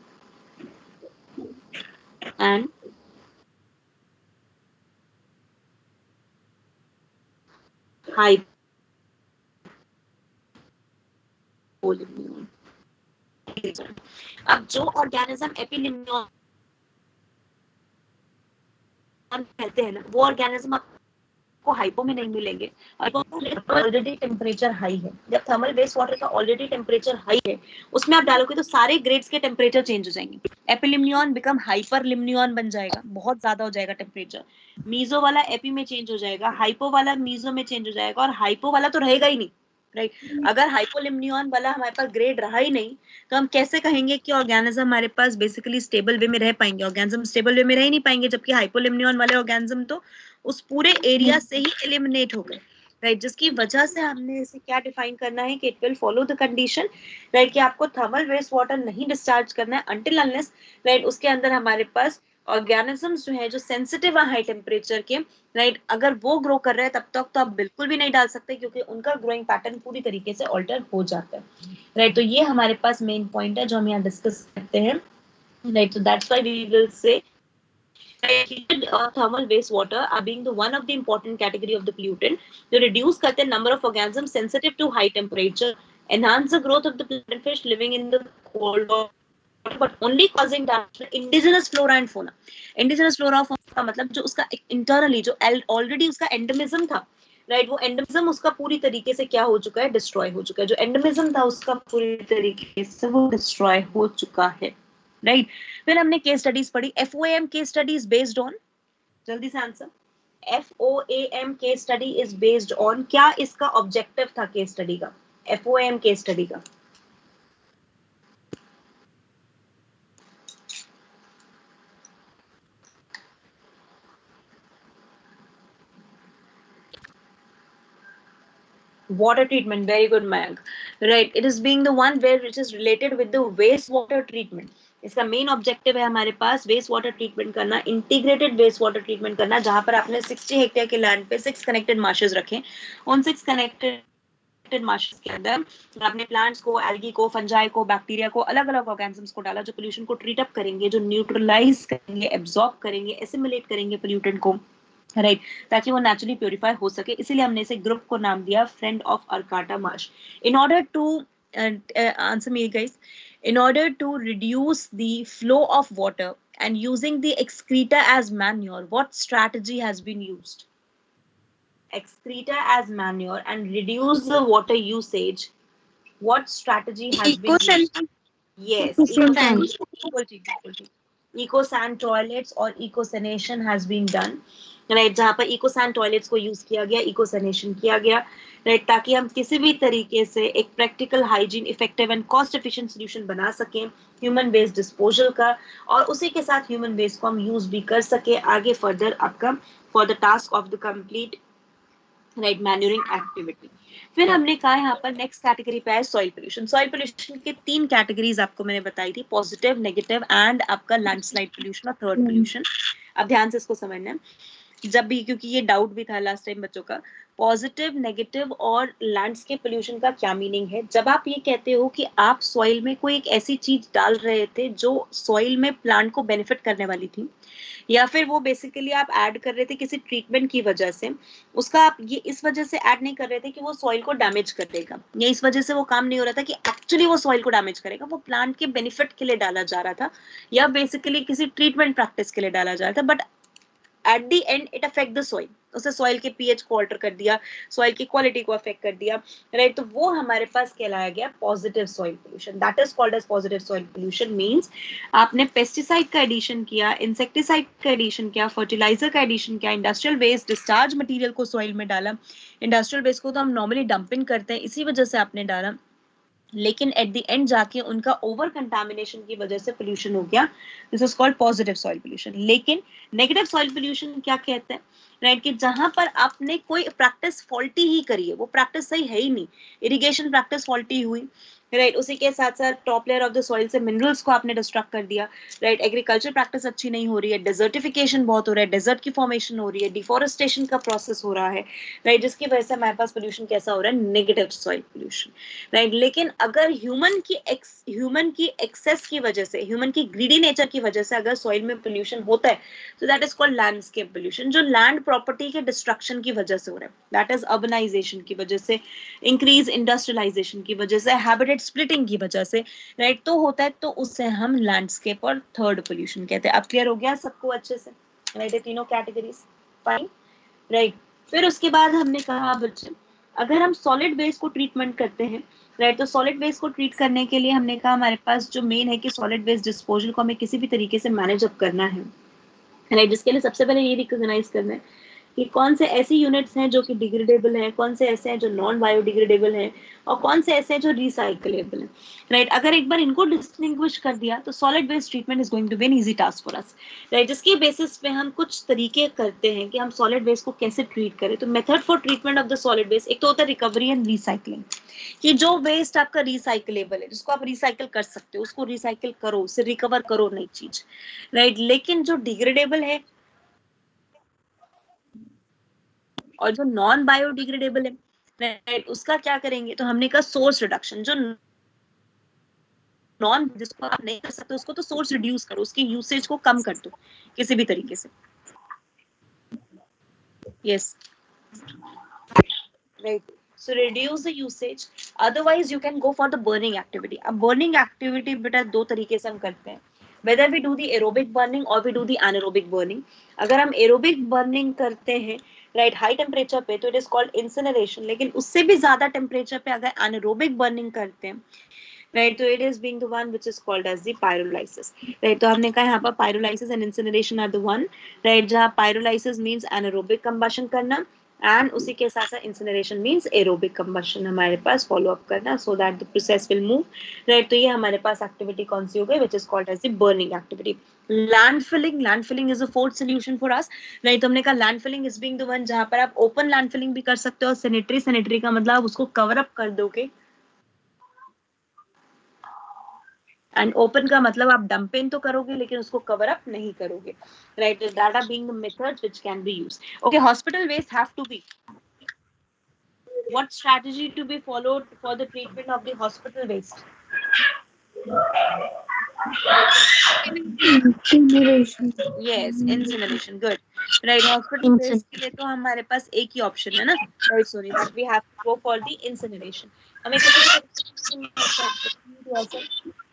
and hypoliम्नियन. अब जो ऑर्गेनिज्म एपिलिम्नियन कहते हैं ना, वो ऑर्गेनिज्म आपको हाइपो में नहीं मिलेंगे. ऑलरेडी टेम्परेचर हाई है. जब थर्मल वेस्ट वाटर का ऑलरेडी टेम्परेचर हाई है, उसमें आप डालोगे तो सारे ग्रेड्स के टेम्परेचर चेंज हो जाएंगे. एपिलिम्नियन बिकम हाइपरलिम्नियन बन जाएगा, बहुत ज्यादा हो जाएगा टेम्परेचर. मीजो वाला एपी में चेंज हो जाएगा, हाइपो वाला मीजो में चेंज हो जाएगा, और हाइपो वाला तो रहेगा ही नहीं, राइट। अगर हाइपोलिम्नियन वाला हमारे पास ग्रेड रहा ही नहीं तो हम कैसे कहेंगे कि ऑर्गेनिज्म हमारे पास बेसिकली स्टेबल वे में रह पाएंगे? ऑर्गेनिज्म स्टेबल वे में रह ही नहीं पाएंगे, जबकि हाइपोलिम्नियन वाले ऑर्गेनिज्म तो उस पूरे एरिया से ही एलिमिनेट हो गए, राइट। जिसकी वजह से हमने इसे क्या डिफाइन करना है कि it will follow the condition, right, कि आपको थर्मल वेस्ट वाटर नहीं डिस्चार्ज करना है अंटिल अनलेस, राइट, उसके अंदर हमारे पास ऑर्गेनिजम्स जो है जो सेंसिटिव है हाई टेम्परेचर के, राइट, अगर वो ग्रो कर रहे हैं तब तक तो आप बिल्कुल भी नहीं डाल सकते क्योंकि उनका ग्रोइंग पैटर्न पूरी तरीके से ऑल्टर हो जाता है, राइट। तो ये हमारे पास मेन पॉइंट है जो हम यहाँ डिस्कस करते हैं, right. So that's why we will say heated thermal wastewater are being the one of the important category of the pollutant. They reduce the number of organisms sensitive to high temperature, enhance the growth of the plant fish living in the cold water, but only causing damage to indigenous flora and fauna. Indigenous flora and fauna का मतलब जो उसका internally जो already उसका endemism था, राइट, वो एंडेमिज्म उसका पूरी तरीके से क्या हो चुका है? डिस्ट्रॉय हो चुका है। जो एंडेमिज्म था उसका पूरी तरीके से वो डिस्ट्रॉय हो चुका है, राइट। फिर हमने केस स्टडीज पढ़ी, FOAM case studies based on, जल्दी से answer, FOAM case study is based on, क्या इसका ऑब्जेक्टिव था केस स्टडी का? FOAM केस स्टडी का water treatment. Very good, Mayank. Right, it is being the one where which is related with the wastewater treatment. इसका मेन ऑब्जेक्टिव है हमारे पास वेस्ट वाटर ट्रीटमेंट करना, इंटीग्रेटेड वेस्ट वाटर ट्रीटमेंट करना, जहां पर आपने 60 हेक्टेयर के लैंड पे 6 कनेक्टेड मार्शेस रखे। उन 6 कनेक्टेड मार्शेस के अंदर आपने प्लांट्स को, एल्गी को, फंजाई को, बैक्टीरिया को, अलग अलग ऑर्गेनिजम्स को डाला जो पोल्यूशन को ट्रीट अप करेंगे, जो न्यूट्रलाइज करेंगे, एब्जॉर्ब करेंगे, एसिमिलेट करेंगे पोल्यूटेंट को, राइट, ताकि वो नेचुरली प्योरीफाई हो सके। इसीलिए हमने इसे ग्रुप को नाम दिया friend of Arcata marsh. In order to answer me guys, in order to reduce the flow of water and using the excreta as manure, what strategy has been used? Excreta as manure and reduce the water usage, what strategy has been used? Yes, eco-sand toilets और eco-sanation has been done, right, जहाँ पर eco-sand toilets को यूज किया गया, eco-sanation किया गया, राइट, ताकि हम किसी भी तरीके से एक practical, hygiene, effective and cost efficient solution बना सकें ह्यूमन वेस्ट डिस्पोजल का, और उसी के साथ ह्यूमन वेस्ट को हम यूज भी कर सके आगे फर्दर आपका for the task of the complete, right, manuring activity. फिर हमने कहा यहाँ पर नेक्स्ट कैटेगरी पे है सॉइल पोल्यूशन। सॉइल पोल्यूशन के 3 कैटेगरीज आपको मैंने बताई थी, पॉजिटिव, नेगेटिव एंड आपका लैंडस्लाइड पोल्यूशन और थर्ड पोल्यूशन। अब ध्यान से इसको समझना, जब भी, क्योंकि ये डाउट भी था लास्ट टाइम बच्चों का, पॉजिटिव, नेगेटिव और लैंडस्केप पोल्यूशन का क्या मीनिंग है? जब आप ये कहते हो कि आप सॉइल में कोई एक ऐसी चीज डाल रहे थे जो सॉइल में प्लांट को बेनिफिट करने वाली थी, या फिर वो बेसिकली आप ऐड कर रहे थे किसी ट्रीटमेंट की वजह से, उसका आप ये इस वजह से ऐड नहीं कर रहे थे कि वो सॉइल को डैमेज कर देगा, या इस वजह से वो काम नहीं हो रहा था कि एक्चुअली वो सॉइल को डैमेज करेगा, वो प्लांट के बेनिफिट के लिए डाला जा रहा था, या बेसिकली किसी ट्रीटमेंट प्रैक्टिस के लिए डाला जा रहा था, but at the end it affect the soil, उसे सॉइल के पीएच को ऑल्टर कर दिया, सॉइल की क्वालिटी को अफेक्ट कर दिया, राइट। तो वो हमारे पास कहलाया गया positive soil pollution. That is called as positive soil pollution. Means आपने पेस्टिसाइड का एडिशन किया, इंसेक्टिसाइड का एडिशन किया, फर्टिलाइजर का एडिशन किया, इंडस्ट्रियल वेस्ट डिस्चार्ज मटेरियल को सॉइल में डाला। इंडस्ट्रियल वेस्ट को तो हम नॉर्मली डंपिंग करते हैं, इसी वजह से आपने डाला, लेकिन एट द एंड जाके उनका ओवर कंटामिनेशन की वजह से पोल्यूशन हो गया। This is called positive soil pollution. लेकिन नेगेटिव सॉइल पोल्यूशन क्या कहते हैं, राइट, कि जहां पर आपने कोई प्रैक्टिस फॉल्टी ही करी है, वो प्रैक्टिस सही है ही नहीं, इरिगेशन प्रैक्टिस फॉल्टी हुई, राइट, उसी के साथ साथ top layer of the soil से मिनरल्स को आपने डिस्ट्रक्ट कर दिया, राइट, एग्रीकल्चर प्रैक्टिस अच्छी नहीं हो रही है, डेजर्टिफिकेशन बहुत हो रहा है, डेजर्ट की फॉर्मेशन हो रही है, डिफोरेस्टेशन का प्रोसेस हो रहा है, राइट, जिसकी वजह से हमारे पास पोल्यूशन कैसा हो रहा है? Negative soil pollution, right. लेकिन अगर ह्यूमन की एक्सेस की वजह से, ह्यूमन की ग्रीडी नेचर की वजह से अगर सॉइल में पोल्यूशन होता है तो that is called landscape pollution, जो लैंड प्रॉपर्टी के डिस्ट्रक्शन की वजह से हो रहा है, दैट इज अर्बनाइजेशन की वजह से, इंक्रीज इंडस्ट्रियलाइजेशन की वजह से, हैबिटेट स्प्लिटिंग की वजह से, राइट, तो होता है, तो उससे हम लैंडस्केप और थर्ड पोल्यूशन कहते हैं। अब क्लियर हो गया सबको अच्छे से, राइट, ये तीनों कैटेगरीज, फाइन, राइट। फिर उसके बाद हमने कहा बच्चे, अगर हम सॉलिड वेस्ट को ट्रीटमेंट करते हैं, राइट, तो सॉलिड वेस्ट को ट्रीट करने के लिए हमने कहा हमारे पास जो मेन है कि सॉलिड वेस्ट डिस्पोजल को हमें किसी भी तरीके से मैनेज अप करना है, राइट, जिसके लिए सबसे पहले ये रिकॉग्नाइज करना है कि कौन से ऐसी यूनिट्स हैं जो कि डिग्रेडेबल हैं, कौन से ऐसे हैं जो नॉन बायोडिग्रेडेबल हैं, और कौन से ऐसे हैं जो रिसाइकलेबल हैं, राइट। अगर एक बार इनको डिस्टिंग्विश कर दिया तो solid waste treatment is going to be an easy task for us, right. जिसकी बेसिस पे हम कुछ तरीके करते हैं कि हम सॉलिड वेस्ट को कैसे ट्रीट करें। तो method for treatment of the solid waste, एक तो होता है रिकवरी एंड रिसाइकलिंग, कि जो वेस्ट आपका रिसाइकलेबल है, जिसको आप रिसाइकल कर सकते हो, उसको रिसाइकल करो, उससे रिकवर करो नई चीज, राइट। लेकिन जो डिग्रेडेबल है और जो नॉन बायोडिग्रेडेबल है, राइट, उसका क्या करेंगे। तो हमने कहा सोर्स रिडक्शन, जो नॉन, जिसको आप नहीं कर सकते उसको तो सोर्स रिड्यूस करो, उसकी यूसेज को कम कर दो किसी भी तरीके से। Yes, right. So reduce the usage, otherwise you can go for the burning activity. अब burning activity बेटा दो तरीके से हम करते हैं, whether we do the aerobic burning or we do the anaerobic burning. अगर हम aerobic burning करते हैं, right, high temperature पे, तो it is called incineration. लेकिन उससे भी ज्यादा टेम्परेचर पे अगर anaerobic burning करते हैं, right, तो it is being the one which is called as the pyrolysis, right. तो हमने कहा यहाँ पर pyrolysis and incineration are the one, right, जहाँ pyrolysis means anaerobic combustion करना, एंड उसी के साथ साथ इंसिनरेशन मींस एरोबिक कंबशन हमारे पास फॉलो अप करना, so that the process will move, right. तो ये हमारे पास एक्टिविटी कौन सी हो गई, which is called as the burning activity. Landfilling is a fourth solution for us, right. तो हमने कहा landfilling is being the one जहां पर आप ओपन लैंडफिलिंग भी कर सकते हो, सैनिटरी का मतलब आप उसको कवर अप कर दोगे, एंड ओपन का मतलब आप डंपिंग तो करोगे लेकिन उसको कवर अप नहीं करोगे, right. That are being the methods which can be used. Okay, hospital waste have to be, what strategy to be followed for the treatment of the hospital waste? Incineration. Yes, incineration, good, right। hospital waste के लिए तो हमारे पास एक ही ऑप्शन है ना, right, sorry, that we have to go for the incineration. हमें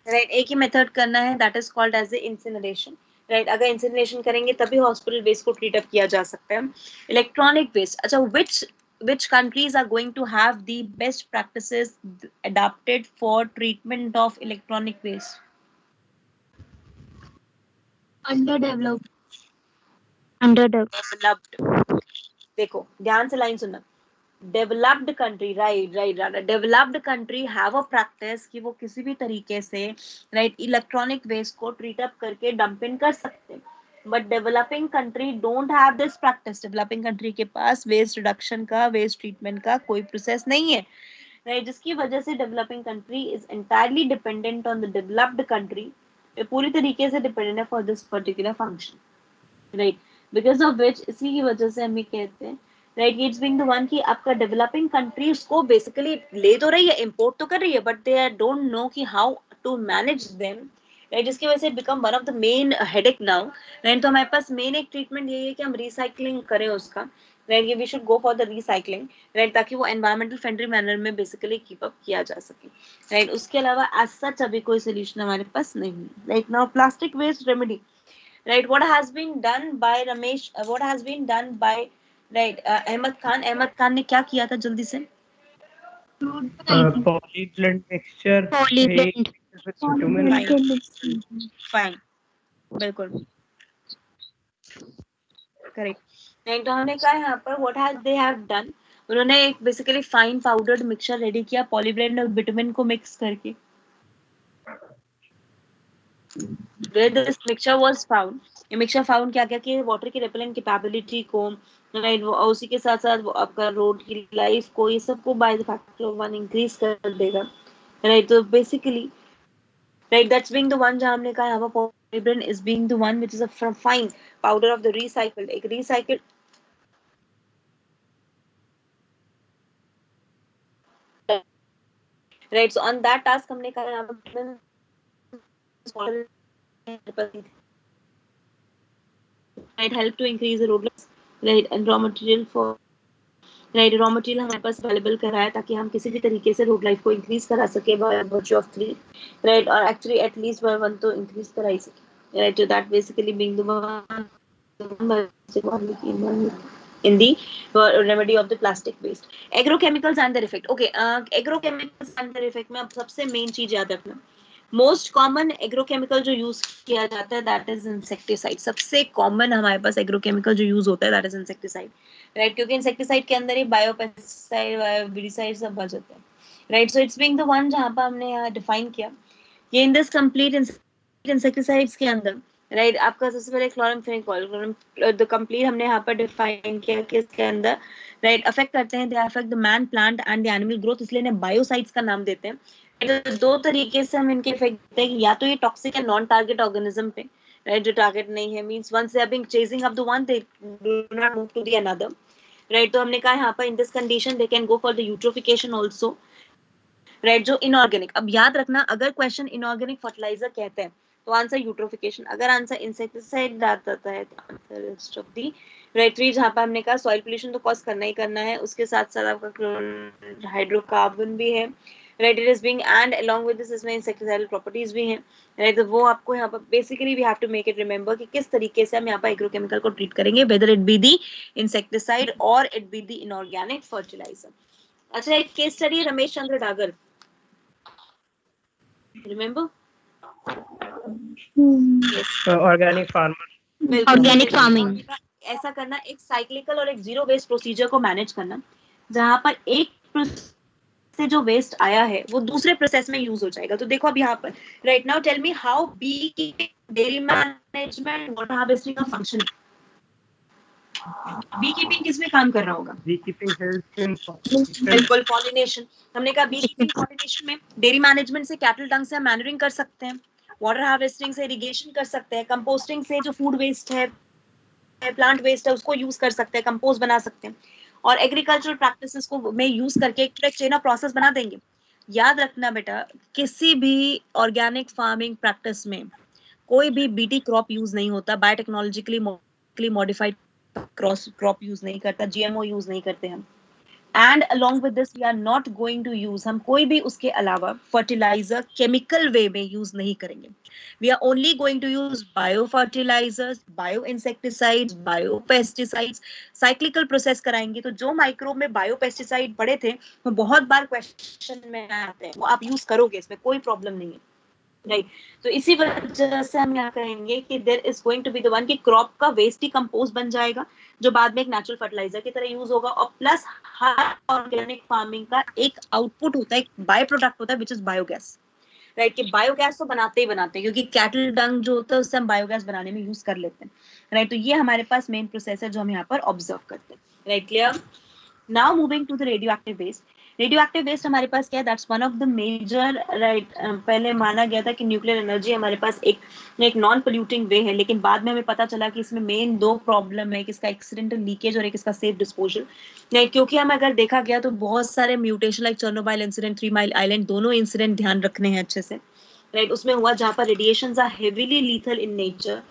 right, एक ही मेथड करना है, that is called as the incineration, right। अगर इंसिनरेशन करेंगे तभी हॉस्पिटल वेस्ट को ट्रीट अप किया जा सकता है। इलेक्ट्रॉनिक वेस्ट, अच्छा, which countries are going to have the best practices adapted for treatment of electronic waste? Underdeveloped. देखो ध्यान से लाइन सुनना, developed country, right, developed country have a practice कि वो किसी भी तरीके से, राइट, इलेक्ट्रॉनिक वेस्ट को ट्रीट अप करके डंपिंग कर सकते हैं, but developing country don't have this practice. Developing country के पास वेस्ट रिडक्शन का, वेस्ट ट्रीटमेंट का कोई प्रोसेस नहीं है, राइट, जिसकी वजह से developing country is entirely dependent on the developed country, पूरी तरीके से डिपेंडेंट है for this particular function, right. Because of which, इसी की वजह से हम ये कहते हैं, right, it's being the one कि आपका डेवलपिंग कंट्रीज को बेसिकली ले तो रही है, इंपोर्ट तो कर रही है, बट दे डोंट नो कि how to manage them, right, जिसकी वजह से become one of the main headache now, right. तो हमारे पास मेन एक ट्रीटमेंट यही है कि हम रिसाइकलिंग करें उसका, right, we should go for the recycling, right, ताकि वो एनवायरमेंटल फ्रेंडली मैनर में बेसिकली कीप अप किया जा सके, राइट। उसके अलावा एज सच अभी कोई सोल्यूशन हमारे पास नहीं है, right. Now plastic waste remedy, right, what has been done by Ramesh, what has been done by, right, Ahmed Khan ने क्या किया था जल्दी से? Polyblend mixture Polyblend. with bitumen. Fine, बिल्कुल करेक्ट, नहीं। तो हमने कहा यहाँ पर what has they have done, उन्होंने एक basically fine powdered mixture ready किया पॉलीब्लेंड और बिटुमेन को मिक्स करके, where this mixture was found, ये मिक्सचर फाउंड क्या क्या कि वाटर की रेपेलेंट कैपेबिलिटी को, राइट, वो उसी के साथ साथ वो आपका रोड की लाइफ को, ये सबको by the factor of 1 increase कर देगा, राइट। तो basically, right, that's being the one जहां हमने कहा यहाँ पर polyblend is being the one which is a fine powder of the recycled, एक recycled, right. So on that task हमने कहा यहाँ पर right, help to increase the road life, right, and raw material for, right, raw material हमारे पास अवेलेबल करा है ताकि हम किसी भी तरीके से रोड लाइफ को इंक्रीज करा सके बाय virtue of 3, right, और एक्चुअली एटलीस्ट बाय 1 तो इंक्रीज करा ही सके, right, so that basically being the one in the remedy of the plastic waste. Agrochemicals and their effect, okay, agrochemicals and their effect में अब सबसे मेन चीज याद रखना, मोस्ट कॉमन एग्रोकेमिकल जो यूज किया जाता है दैट इज इंसेक्टिसाइड। सबसे कॉमन हमारे पास एग्रोकेमिकल जो यूज होता है दैट इज इंसेक्टिसाइड, राइट, क्योंकि इंसेक्टिसाइड के अंदर ही बायोपेस्टिसाइड, बायोविडिसाइड सब भर जाते हैं, right. So it's being the one जहां पर हमने यहाँ डिफाइन किया ये इन दिस कंप्लीट इंसेक्टिसाइड्स के अंदर, राइट, आपका सबसे पहले क्लोरामफेनिकोल द कंप्लीट हमने यहाँ पर डिफाइन किया कि इसके अंदर, राइट, अफेक्ट करते हैं, they affect the man, plant and the animal growth, इसलिए इन्हें बायोसाइड्स का नाम देते हैं। तो दो तरीके से हम इनके इफेक्ट देखते हैं, या तो ये टॉक्सिक है नॉन टारगेट ऑर्गेनिज्म पे, राइट, जो टारगेट नहीं है, means once they are being chasing up the one they do not move to the another, right. तो हमने कहा यहाँ पर in this condition they can go for the eutrophication also, right. जो इनऑर्गेनिक, अब याद रखना अगर क्वेश्चन इनऑर्गेनिक फर्टिलाइजर कहते हैं तो आंसर यूट्रोफिकेशन, अगर आंसर इंसेक्टिसाइड आता है तो answer rest of the, right. 3 जहां पर हमने कहा सॉइल पोल्यूशन तो कॉज करना ही करना है, उसके साथ साथ आपका हाइड्रोकार्बन भी है, right, it is being and along with this इसमें इंसेक्टिसाइडल प्रॉपर्टीज भी हैं, राइट। तो वो आपको यहाँ पर basically we have to make it remember कि किस तरीके से हम यहाँ पर एग्रोकेमिकल को ट्रीट करेंगे, whether it be the insecticide और it be the inorganic fertiliser. अच्छा, एक case study Ramesh Chandra Dagar, remember? Yes. Organic farmer. Organic farming. ऐसा करना, एक साइक्लिकल और एक जीरो वेस्ट प्रोसीजर को मैनेज करना, जहां पर एक से जो वेस्ट आया है वो दूसरे प्रोसेस में यूज हो जाएगा। तो देखो अब यहाँ पर, right now tell me how bee keeping, dairy management, water harvesting का फंक्शन, बी कीपिंग किस में काम कर रहा होगा? बी कीपिंग हेल्प इन बिल्कुल पॉलिनेशन। हमने कहा बी कीपिंग पॉलिनेशन में डेयरी मैनेजमेंट से कैटल डंग से हम मैन्यूरिंग कर सकते हैं, वाटर हार्वेस्टिंग से इरिगेशन कर सकते हैं, कंपोस्टिंग से जो फूड वेस्ट है, प्लांट वेस्ट है, उसको यूज कर सकते हैं, कंपोस्ट बना सकते हैं, और एग्रीकल्चरल प्रैक्टिसेस को में यूज करके एक चेन ऑफ प्रोसेस बना देंगे। याद रखना बेटा, किसी भी ऑर्गेनिक फार्मिंग प्रैक्टिस में कोई भी बीटी क्रॉप यूज नहीं होता, बायोटेक्नोलॉजिकली मॉडिफाइड क्रॉप यूज नहीं करता, जीएमओ यूज नहीं करते हम, and along with this we are not going to use, हम कोई भी उसके अलावा फर्टिलाइजर केमिकल वे में यूज नहीं करेंगे। We are only going to use bio fertilisers, bio insecticides, bio pesticides, cyclical process कराएंगे। तो जो माइक्रोब में बायो पेस्टिसाइड पड़े थे वो बहुत बार क्वेश्चन में आते हैं, वो आप यूज करोगे, इसमें कोई प्रॉब्लम नहीं है, राइट। तो इसी वजह से हम यहाँ कहेंगे कि there is going to be the one कि क्रॉप का वेस्ट ही कंपोस्ट बन जाएगा जो बाद में एक नेचुरल फर्टिलाइजर की तरह यूज होगा, और प्लस हर ऑर्गेनिक फार्मिंग का एक आउटपुट होता है, एक बाय प्रोडक्ट होता है विच इज बायोगैस, राइट। कि बायोगैस तो बनाते ही बनाते हैं, क्योंकि कैटल डंग जो होता है उससे हम बायोगैस बनाने में यूज कर लेते हैं, राइट। तो ये हमारे पास मेन प्रोसेस है जो हम यहाँ पर ऑब्जर्व करते हैं, right, clear. Now moving to the radio active waste. Radio active waste हमारे पास क्या है, that's one of the major, right. पहले माना गया था कि न्यूक्लियर एनर्जी हमारे पास एक नॉन पोल्यूटिंग वे है, लेकिन बाद में हमें पता चला कि इसमें मेन 2 प्रॉब्लम है, इसका एक्सीडेंटल लीकेज और एक इसका सेफ डिस्पोजल, नहीं, क्योंकि हम अगर देखा गया तो बहुत सारे mutation like Chernobyl incident, 3 mile island, दोनों इंसिडेंट ध्यान रखने हैं अच्छे से, राइट। उसमें हुआ जहां पर radiations are heavily lethal in nature,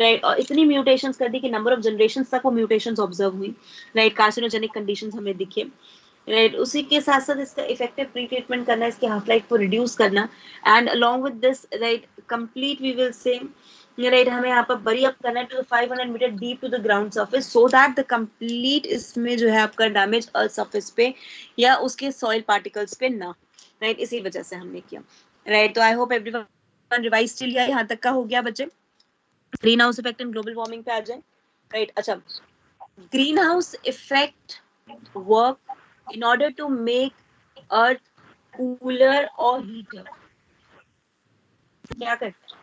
right, और इतनी म्यूटेशंस कर दी कि नंबर ऑफ जनरेशंस तक वो म्यूटेशंस ऑब्जर्व हुई, राइट, कार्सिनोजेनिक कंडीशंस हमें दिखे, राइट। उसी के साथ साथ इसका इफेक्टिव प्री ट्रीटमेंट करना, इसके हाफ लाइफ को रिड्यूस करना, and along with this, right, complete we will say, right, हमें यहाँ पर बरी अप करना है to 500 metre deep to the ground surface, so that the complete इसमें जो है आपका डैमेज अर्थ सरफेस पे या उसके सॉइल पार्टिकल्स पे ना, राइट, इसी वजह से हमने किया, राइट। तो आई होप एवरीवन रिवाइज स्टिल यहाँ तक का हो गया बच्चे। Green house effect and global warming पे आ जाए, राइट। अच्छा, green house effect work in order to make earth cooler or heater, क्या करते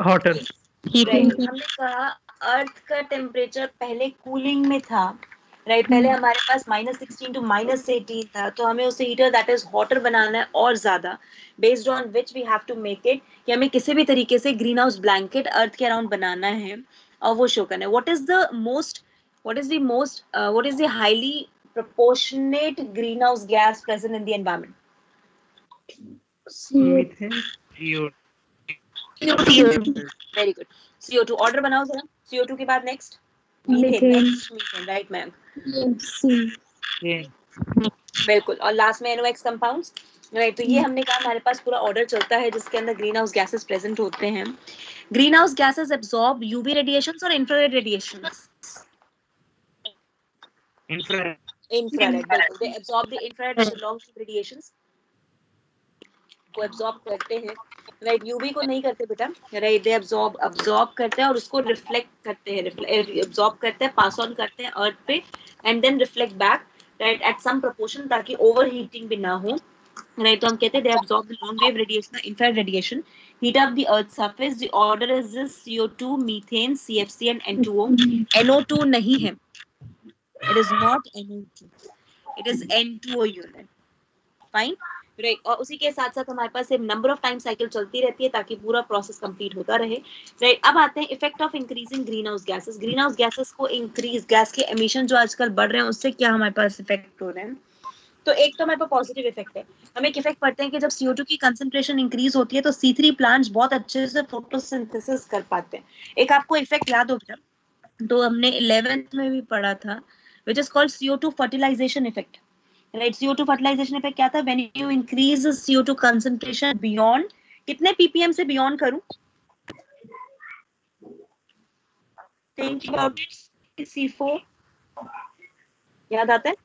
hotter. Heating. हमने कहा अर्थ का टेम्परेचर पहले कूलिंग में था, राइट, पहले हमारे पास -16 to -18 था, तो हमें उसे हीटर दैट इज हॉटर बनाना है और ज्यादा, based on which we have to make it, कि हमें किसी भी तरीके से ग्रीन हाउस ब्लैंकेट अर्थ के अराउंड बनाना है और वो शो करना है। What is the highly proportionate greenhouse gas present in the environment? Methane. CO2. Very good. CO2. Order बनाओ जरा। CO2 के बाद next methane. Next methane, right ma'am? बिल्कुल, और लास्ट में NOx compounds, राइट। तो ये हमने कहा हमारे पास पूरा ऑर्डर चलता है जिसके अंदर ग्रीन हाउस गैसेस प्रेजेंट होते हैं। Greenhouse gases absorb UV radiations और infrared radiations? Infrared. They absorb the infrared long radiations. को एब्जॉर्ब करते हैं, राइट, यूवी को नहीं करते बेटा, राइट, दे अब्जॉर्ब करते हैं और उसको रिफ्लेक्ट करते हैं, एब्जॉर्ब करते हैं, पास ऑन करते हैं अर्थ पे and then reflect back, right, at some proportion, ताकि ओवर हीटिंग भी ना हो, राइट। तो हम कहते हैं they absorb the long wave radiation, infrared radiation, heat up the earth surface, the order is this CO2, methane, CFC and N2O। NO2 नहीं है, it is not NO2, it is N2O unit, fine, right. और उसी के साथ साथ हमारे पास एक नंबर ऑफ टाइम साइकिल चलती रहती है ताकि पूरा प्रोसेस कंप्लीट होता रहे, राइट। अब आते हैं effect of increasing green house gases. Green house gases को इंक्रीज, गैस के एमिशन जो आजकल बढ़ रहे हैं उससे क्या हमारे पास इफेक्ट हो रहे हैं। तो एक तो हमारे पास पॉजिटिव इफेक्ट है, हमें एक इफेक्ट पड़ते हैं कि जब CO2 की कंसंट्रेशन इंक्रीज होती है तो C3 प्लांट्स बहुत अच्छे से फोटोसिंथेसिस कर पाते हैं। एक आपको इफेक्ट याद हो गया, तो हमने 11th में भी पढ़ा था, which is called CO2 fertilization effect, right? CO2 fertilization effect क्या था? When you increase CO2 concentration beyond, कितने ppm से beyond करूं? Think about it. C4 याद आता है?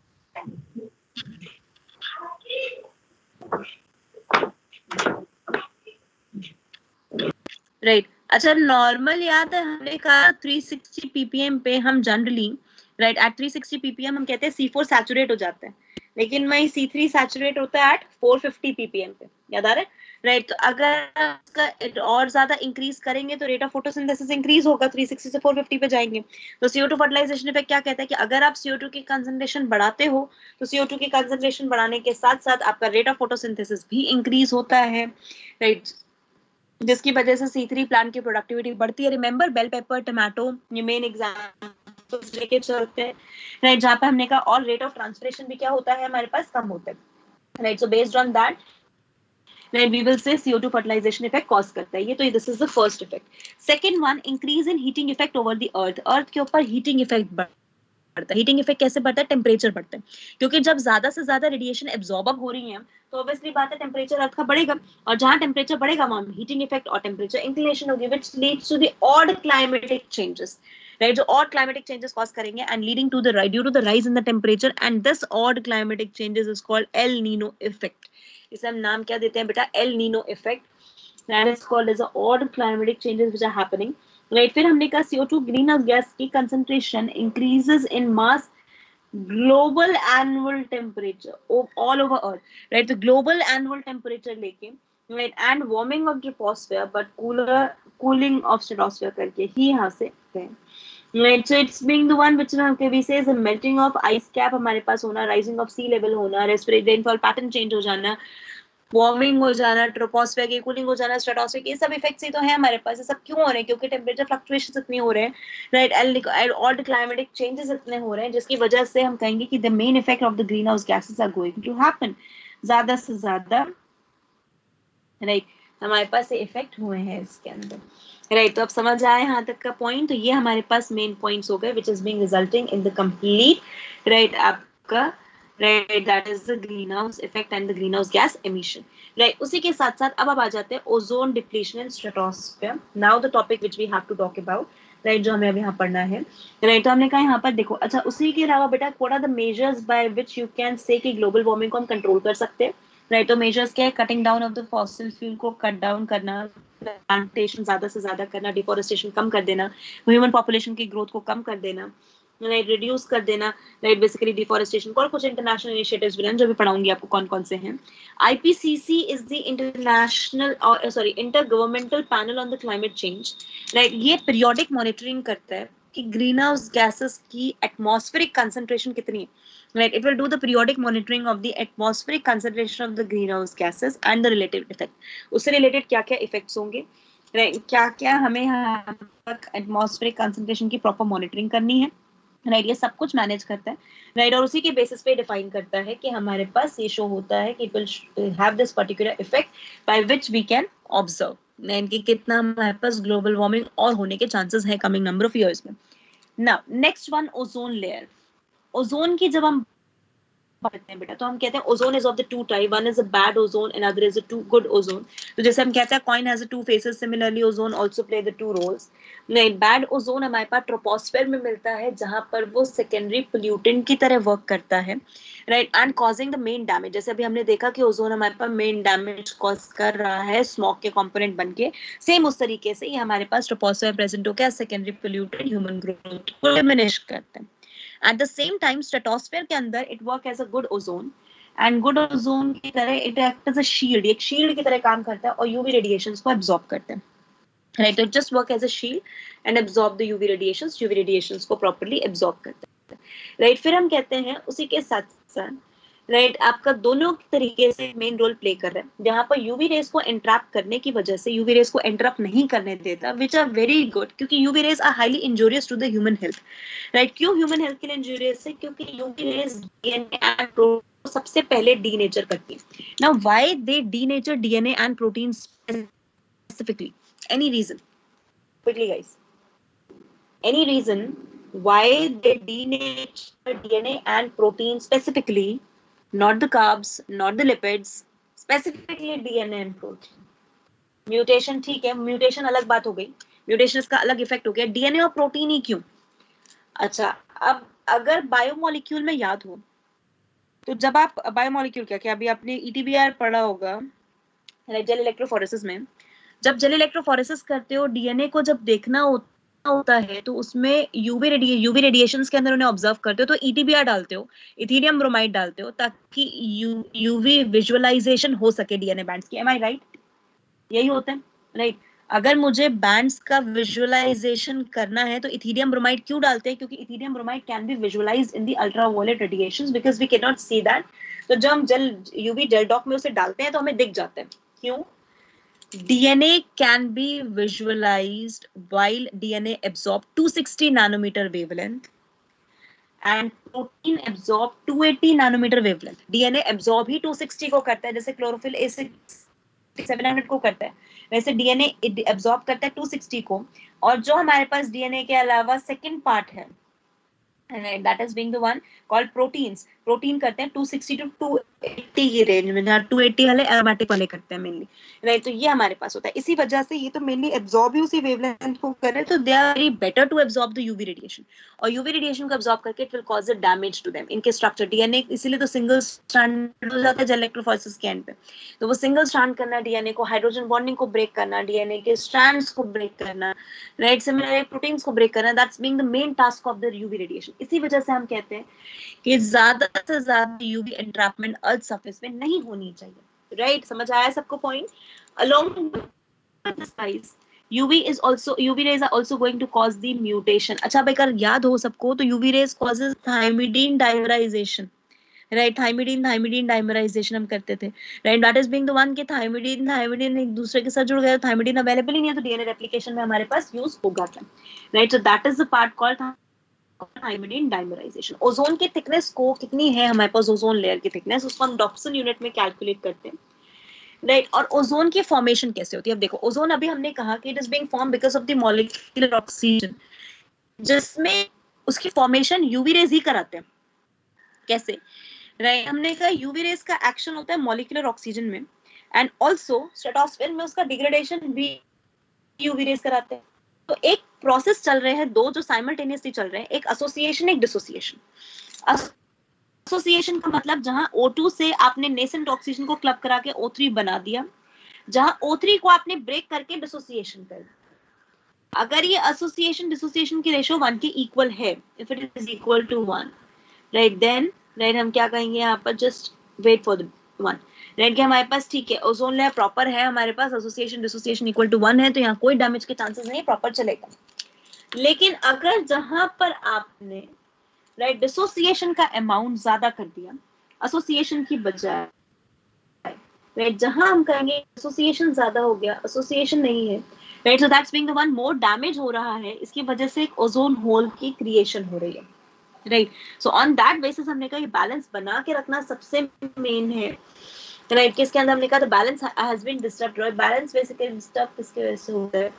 राइट, अच्छा नॉर्मल याद है, हमने कहा 360 ppm पे हम जनरली, राइट, एट 360 ppm हम कहते हैं C4 सैचुरेट हो जाता है, लेकिन वही C3 सैचुरेट होता है एट 450 ppm पे, याद आ रहा है, राइट। तो अगर इसका और ज्यादा इंक्रीज करेंगे तो रेट ऑफ फोटोसिंथेसिस इंक्रीज होगा, 360 से 450 पे जाएंगे। तो CO2 फर्टिलाइजेशन इफेक्ट क्या कहता है कि अगर आप CO2 की कंसंट्रेशन बढ़ाते हो तो CO2 की कंसंट्रेशन बढ़ाने के साथ साथ आपका रेट ऑफ फोटोसिंथेसिस भी इंक्रीज होता है, राइट, जिसकी वजह से C3 प्लांट की प्रोडक्टिविटी बढ़ती है। रिमेंबर बेल पेपर, टमाटो, ये मेन एग्जांपल्स लेके चलते हैं, राइट, जहां पे हमने कहा और रेट ऑफ ट्रांसपिरेशन भी क्या होता है हमारे पास, कम होता है, right. So based on that, right, we will say CO2 fertilisation effect cause करता है, ये तो this is the first effect. Second one, increase in heating effect over the earth. Earth के ऊपर हीटिंग इफेक्ट बढ़ता है। हीटिंग इफेक्ट कैसे बढ़ता है? टेम्परेचर बढ़ता है, क्योंकि जब ज्यादा से ज्यादा रेडिएशन एब्जॉर्ब हो रही है तो ऑब्वियसली बात है टेम्परेचर अर्थ का बढ़ेगा, और जहां टेम्परेचर बढ़ेगा वहां हीटिंग इफेक्ट और टेम्परेचर इंक्लिनेशन होगी, which leads to the odd climatic changes, right, जो ऑड क्लाइमेटिक चेंजेस कॉज करेंगे and leading to the due to the rise in the temperature, and this odd climatic changes is called El Nino effect. इसे हम नाम क्या देते हैं बेटा? El Nino effect, that is called as odd climatic changes which are happening, right. फिर हमने कहा CO2 ग्रीन हाउस गैस की concentration increases in mass global annual temperature all over earth, right? The global annual temperature लेके, right, and warming of troposphere but cooling of stratosphere करके ही यहाँ से हैं, right? So it's being the one which we say is a melting of ice cap हमारे पास होना, rising of sea level होना, rainfall pattern change हो जाना, वार्मिंग हो जाना, ट्रोपोस्फेयर की कूलिंग हो जाना, स्ट्रेटोस्फेयर, ये सब इफेक्ट्स ही तो है हमारे पास। ये सब क्यों हो रहे हैं? क्योंकि टेम्परेचर फ्लक्चुएशंस इतनी हो रहे हैं, राइट, ऑल क्लाइमेटिक चेंजेस इतने हो रहे हैं, जिसकी वजह से हम कहेंगे कि the main effect of the greenhouse gases are going to happen, ज्यादा से ज्यादा, राइट, हमारे पास ये इफेक्ट हुए हैं इसके अंदर, राइट। तो अब समझ आए यहाँ तक का पॉइंट? तो ये हमारे पास मेन पॉइंट्स हो गए विच is being resulting in the complete, right, आपका, right, that is the greenhouse effect and the greenhouse gas emission, right। उसी के साथ साथ अब आ जाते हैं ozone depletion and stratosphere, now the topic which we have to talk about, right, जो हमें अब यहाँ पढ़ना है, right। तो हमने कहा यहाँ पर देखो, अच्छा उसी के अलावा बेटा what are the measures by which you can say कि ग्लोबल वार्मिंग को हम कंट्रोल कर सकते हैं, राइट। तो मेजर्स क्या है? Cutting down of the fossil fuel को कट डाउन करना, प्लांटेशन ज्यादा से ज्यादा करना, डिफोरेस्टेशन कम कर देना, ह्यूमन पॉपुलेशन की ग्रोथ को कम कर देना, राइट, रिड्यूस कर देना, राइट, बेसिकली डिफोरेस्टेशन। और कुछ इंटरनेशनल इनिशिएटिव्स भी हैं जो भी पढ़ाऊंगी आपको कौन कौन से हैं। IPCC is the international inter governmental panel on the climate change, right. ये पीरियोडिक मॉनिटरिंग करता है कि ग्रीन हाउस गैसेस की एटमॉस्फेरिक कंसंट्रेशन कितनी है, right. It will do the periodic monitoring of the atmospheric concentration of the greenhouse gases and the related effect. उससे रिलेटेड क्या क्या इफेक्ट्स होंगे, राइट, क्या क्या हमें यहाँ तक एटमॉस्फेरिक कंसंट्रेशन की प्रॉपर मॉनिटरिंग करनी है, राइट, ये सब कुछ मैनेज करता है, राइट। और उसी के बेसिस पे डिफाइन करता है कि हमारे पास ये शो होता है कि it will have this particular effect by which we can observe कि कितना हमारे पास ग्लोबल वार्मिंग और होने के चांसेस है कमिंग नंबर ऑफ इयर्स में। Now next one, ozone layer. Ozone की जब हम बांटते हैं बेटा, तो हम कहते हैं ozone is of the two type, one is a bad ozone and other is a too good ozone. तो जैसे हम कहते हैं coin has two faces, similarly ozone also play the two roles. नहीं, बैड ओजोन हमारे पास ट्रोपोस्फेयर में मिलता है, जहां पर वो सेकेंडरी पोल्यूटेंट की तरह वर्क करता है, right, and causing the main damage. जैसे अभी हमने देखा कि ओजोन हमारे पास मेन डैमेज कॉज कर रहा है स्मॉग के कंपोनेंट बनके, सेम उस तरीके से ये हमारे पास ट्रोपोस्फेयर प्रेजेंट होकर सेकेंडरी पोल्यूटेंट ह्यूमन ग्रोथ को डिमिनिश करते हैं। At the same time stratosphere के अंदर it work as a good ozone, and good ozone की तरह it act as a shield, एक शील्ड की तरह काम करता है और यूवी रेडिएशंस को एब्जॉर्ब करते हैं, right. It just work as a shield and absorb the UV radiations को प्रॉपर्ली एब्जॉर्ब करते हैं, राइट। फिर हम कहते हैं उसी के साथ साथ, राइट, आपका दोनों तरीके से मेन रोल प्ले कर रहे हैं। जहां पर यूवी रेस को एंट्रैप करने की वजह से यूवी रेस को एंट्रैप नहीं करने देता, विच आर वेरी गुड, क्योंकि UV rays are highly injurious to the human health, right. क्यों ह्यूमन हेल्थ के लिए इंजूरियस है? क्योंकि UV rays DNA and protein सबसे पहले डीनेचर करती है। Now why they denature DNA and protein specifically? Any reason? Quickly guys, any reason why they denature DNA and protein specifically, not the carbs, not the lipids, specifically DNA and protein? Mutation, ठीक है, म्यूटेशन अलग बात हो गई, म्यूटेशन का अलग इफेक्ट हो गया, डीएनए और प्रोटीन ही क्यों? अच्छा, अब अगर बायोमोलिक्यूल में याद हो तो जब आप बायोमोलिक्यूल क्या अभी आपने ईटीबीआर पढ़ा होगा, जेल इलेक्ट्रोफोरेसिस में, जब जेल इलेक्ट्रोफोरेसिस करते हो डीएनए को जब देखना होता है तो उसमें यूवी रेडिएशंस के अंदर उन्हें ऑब्जर्व करते हो, तो ईटीबीआर डालते हो, इथेरियम ब्रोमाइड डालते हो, ताकि यूवी विजुअलाइजेशन हो सके डीएनए बैंड्स की। एम आई राइट? यही होता है, राइट। अगर मुझे बैंड्स का विजुअलाइजेशन करना है तो इथेरियम ब्रोमाइड क्यों डालते हैं? क्योंकि ethidium bromide can be visualised in the ultraviolet radiations because we can not see that. तो जब हम जेल यूवी जेल डॉक में उसे डालते हैं तो हमें दिख जाता है। क्यों? DNA can be visualized while DNA absorb 260 nanometer wavelength and protein absorb 280 nanometer wavelength. DNA absorb ही 260 को करता है, जैसे क्लोरोफिल A700 को करता है, वैसे DNA absorb करता है 260 को। और जो हमारे पास DNA के अलावा सेकंड पार्ट है, that is being the one called proteins, protein करते हैं 260 to 280 की रेंज में, जहाँ 280 वाले एरोमेटिक वाले करते हैं मेनली, राइट। तो ये हमारे पास होता है, इसी वजह से ये तो मेनली एब्जॉर्ब ही उसी वेवलेंथ को कर रहे हैं, तो they are very better to absorb the UV radiation, और यूवी रेडिएशन को एब्जॉर्ब करके it will cause a damage to them, इनके स्ट्रक्चर डीएनए, इसीलिए तो सिंगल स्ट्रैंड हो जाता है इलेक्ट्रोफोरेसिस के एंड पे। तो वो सिंगल स्ट्रैंड करना डीएनए को, हाइड्रोजन बॉन्डिंग को ब्रेक करना, डीएनए के स्ट्रैंड्स को ब्रेक करना, राइट, सिमिलरली प्रोटीन्स को ब्रेक करना, that's being the main task of the UV radiation. इसी वजह से हम कहते हैं कि ज्यादा से ज्यादा यूवी एंट्रैपमेंट अर्थ सरफेस पे नहीं होनी चाहिए, राइट। समझ आया सबको point? Along with this guys, UV rays are also going to cause the mutation. अच्छा, अगर याद हो सबको तो UV rays causes thymidine dimerization, right. Thymidine dimerisation हम करते थे, right. That is being the one कि थाइमिडीन एक दूसरे के साथ जुड़ गया, थाइमिडीन अवेलेबल ही नहीं है, तो डीएनए रेप्लिकेशन में हमारे पास यूज होगा, right. So that is the part called thymidine dimerisation. Ozone की थिकनेस को कितनी है हमारे पास, ओजोन लेयर की थिकनेस, उसको हम डॉप्सन यूनिट में कैलकुलेट करते हैं, राइट। और ओजोन की फॉर्मेशन कैसे होती है? अब देखो, ओजोन अभी हमने कहा कि it is being form because of the molecular oxygen, जिसमें उसकी फॉर्मेशन यूवी रेज ही कराते हैं। कैसे? राइट, हमने कहा यूवी रेज का एक्शन होता है मॉलिक्यूलर ऑक्सीजन में, एंड ऑल्सो स्ट्रेटोस्फेयर में उसका डिग्रेडेशन भी यूवी रेज कराते हैं। तो एक प्रोसेस चल रहे हैं, दो जो साइमल्टेनियसली चल रहे हैं, एक एसोसिएशन, एक डिसोसिएशन। एसोसिएशन का मतलब जहां O2 से आपने नेसेंट ऑक्सीजन को क्लब करा के O3 बना दिया, जहां O3 को आपने ब्रेक करके डिसोसिएशन कर दिया। अगर ये एसोसिएशन डिसोसिएशन की रेशियो 1 के इक्वल है, if it is equal to 1, right, then right हम क्या कहेंगे यहाँ पर, just wait for the 1, right, कि हमारे पास ठीक है ओजोन लेयर प्रॉपर है, हमारे पास एसोसिएशन डिसोसिएशन इक्वल टू 1 है, तो यहाँ कोई डैमेज के चांसेस नहीं, प्रॉपर चलेगा। लेकिन अगर जहां पर आपने राइट डिसोसिएशन का अमाउंट ज्यादा कर दिया एसोसिएशन की बजाय, राइट, जहां हम कहेंगे एसोसिएशन ज्यादा हो गया, एसोसिएशन नहीं है, right, so that's being the one, more damage हो रहा है, इसकी वजह से एक ओजोन होल की क्रिएशन हो रही है, right. So on that basis हमने कहा ये बैलेंस बना के रखना सबसे मेन है, राइट। किसके अंदर हमने कहा the balance has been disturbed, right. Balance basically disturb किसकी वजह से होता है,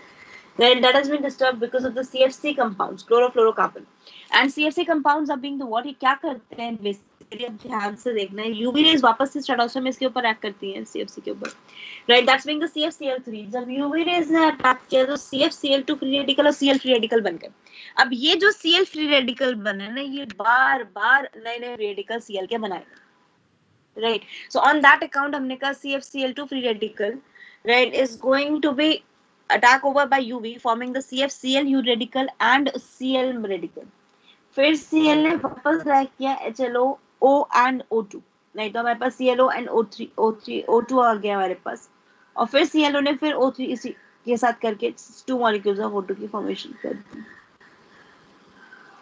Right, that has been disturbed because of the CFC compounds, chlorofluorocarbon. And CFC compounds are being the what, ये क्या करते हैं basically, अब ध्यान से देखना है, UV rays वापस से स्ट्रेटोस्फीयर में इसके ऊपर एक्ट करती हैं CFC के ऊपर, right, that's being the CFCl3. जब UV rays ने अटैक किया तो CFCl2 फ्री रेडिकल और Cl फ्री रेडिकल बन गए. अब ये जो Cl फ्री रेडिकल बने ना, ये बार बार नए नए रेडिकल Cl के बनाएगा, right. So on that account हमने कहा CFCl2 free radical, right, is going to be attack over by UV forming the CFCl U radical and Cl radical. फिर Cl ने वापस रैक किया HLO O and O2, नहीं तो हमारे पास ClO and O2 आ गया हमारे पास, और फिर ClO ने फिर O3 इसी के साथ करके 2 molecules of O2 की formation कर दी,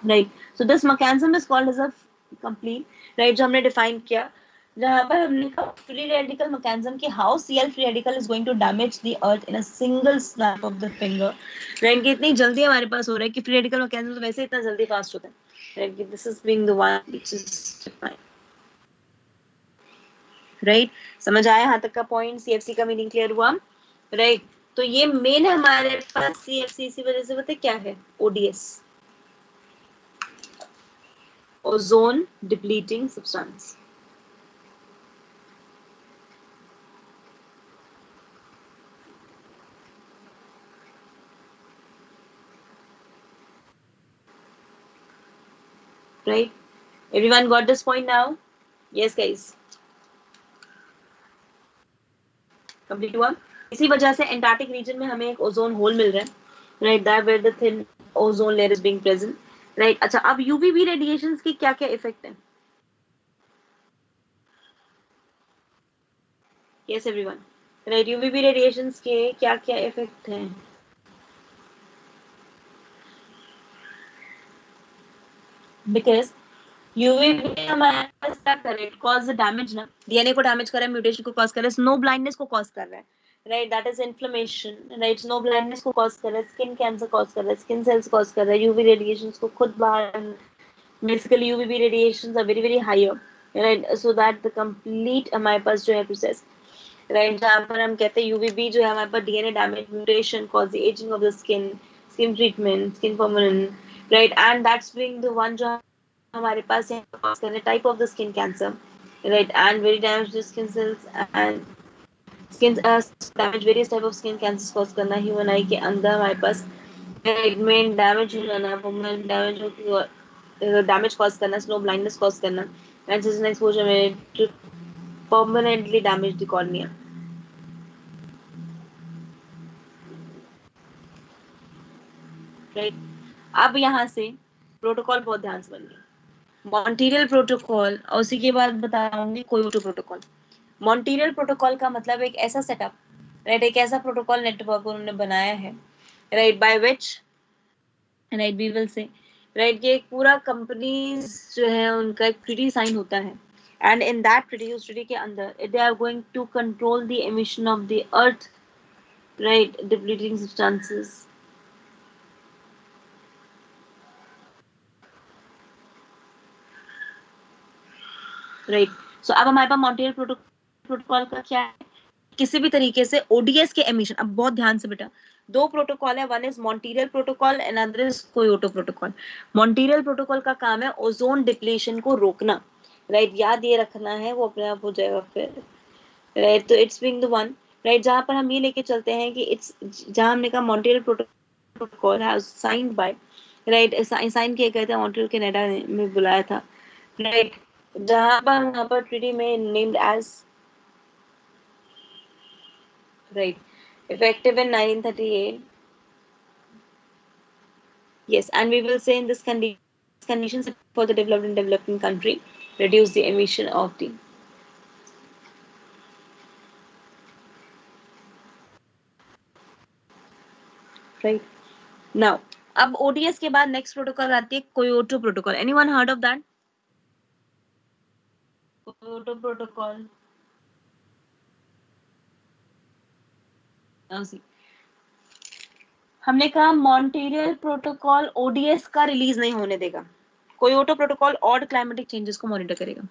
right. So this mechanism is called as a complete, right, जो हमने define किया, जहां पर हमने कहा फ्री रेडिकल मैकेनिज्म की how Cl free radical is going to damage the earth in a single snap of the finger, right. कि इतनी जल्दी हमारे पास हो रहा है कि फ्री रेडिकल मैकेनिज्म तो वैसे इतना जल्दी फास्ट होता है, राइट. कि this is being the one which is defined, right. समझ आया यहां तक का पॉइंट? CFC का मीनिंग क्लियर हुआ, राइट. तो ये मेन हमारे पास CFC इसी वजह से पता क्या है, ODS, ozone depleting substance. Right, everyone got this point now? Yes guys, complete हुआ. इसी वजह से एंटार्क्टिक रीजन में हमें एक ओजोन होल मिल रहा है, right, that where the thin ozone layer is being present, right. अच्छा, अब यूवीबी रेडिएशंस की क्या क्या इफेक्ट है? Yes everyone, right, UVB radiations के क्या क्या इफेक्ट हैं? बिकॉज यूवीबी हमारे पास क्या कर रहा है, कॉज द डैमेज ना, डीएनए को डैमेज कर रहा है, म्यूटेशन को कॉज कर रहा है, स्नो ब्लाइंडनेस को कॉज कर रहा है, right, that is inflammation, right. Snow blindness को कॉज कर रहा है, स्किन कैंसर कॉज कर रहा है, स्किन सेल्स कॉज कर रहा है, यूवी रेडिएशंस को खुद बाहर, basically UVB radiations are very very higher, right. So that the complete हमारे पास जो है प्रोसेस, राइट, जहाँ पर हम कहते हैं यूवीबी जो है हमारे पास DNA damage, mutation, cause the ageing of the skin, skin treatment, skin permanent, right. And that's being the one जो हमारे पास यहाँ कॉज करने type of the skin cancer, right. And very damage skin cells and skin damage, various type of skin cancer cause करना ह्यूमन आई के अंदर हमारे पास, मेन डैमेज हो जाना, परमानेंट डैमेज हो, डैमेज कॉज करना, स्नो ब्लाइंडनेस कॉज करना, एंड सीजन एक्सपोजर में to permanently damage the cornea, right. अब यहाँ से प्रोटोकॉल बहुत ध्यान से बनिए, मॉन्ट्रियल प्रोटोकॉल, और उसी के बाद बताऊंगी क्योटो प्रोटोकॉल. मॉन्ट्रियल प्रोटोकॉल का मतलब एक ऐसा सेटअप, राइट, एक ऐसा प्रोटोकॉल नेटवर्क उन्होंने बनाया है, right, by which, right, we will say, right, ये पूरा कंपनीज जो है उनका एक ट्रीटी साइन होता है, एंड इन दैट ट्रीटी, उस ट्रीटी के अंदर they are going to control the emission of the earth, right, depleting substances, right. So अब हमारे पास मॉन्ट्रियल प्रोटोकॉल का क्या है, किसी भी तरीके से ओडीएस के एमिशन, अब बहुत ध्यान से बेटा, दो प्रोटोकॉल है, one is Montreal protocol and other is Kyoto protocol. Montreal protocol का काम है ओजोन डिप्लीशन को रोकना, राइट, याद ये रखना है, वो अपने आप हो जाएगा फिर, राइट. तो it's being the one, right, जहां पर हम ये लेके चलते हैं कि इट्स, जहां हमने कहा Montreal protocol has signed by, right, sign किए गए थे, मॉन्ट्रियल कनाडा में बुलाया था, राइट, जहां पर वहां पर ट्रीटी में named as, right, effective in 1938. Yes, and we will say in this conditions for the developed and developing country reduce the emission of the, right. Now अब ODS के बाद next protocol आती है Kyoto protocol. Anyone heard of that? Kyoto protocol, हमने कहा मॉन्ट्रियल प्रोटोकॉल ओडीएस का रिलीज नहीं होने देगा, क्योटो प्रोटोकॉल और क्लाइमेटिक चेंजेस को मॉनिटर करेगा,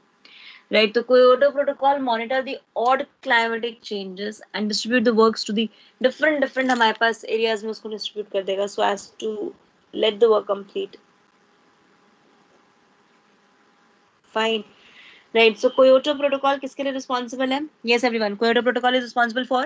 right? तो Kyoto Protocol monitor the odd climatic changes and distribute the works to the different हमारे पास areas में उसको distribute कर देगा so as to let the work complete. Fine. Right. So Kyoto Protocol किसके लिए responsible है? Yes, everyone. Kyoto Protocol is responsible for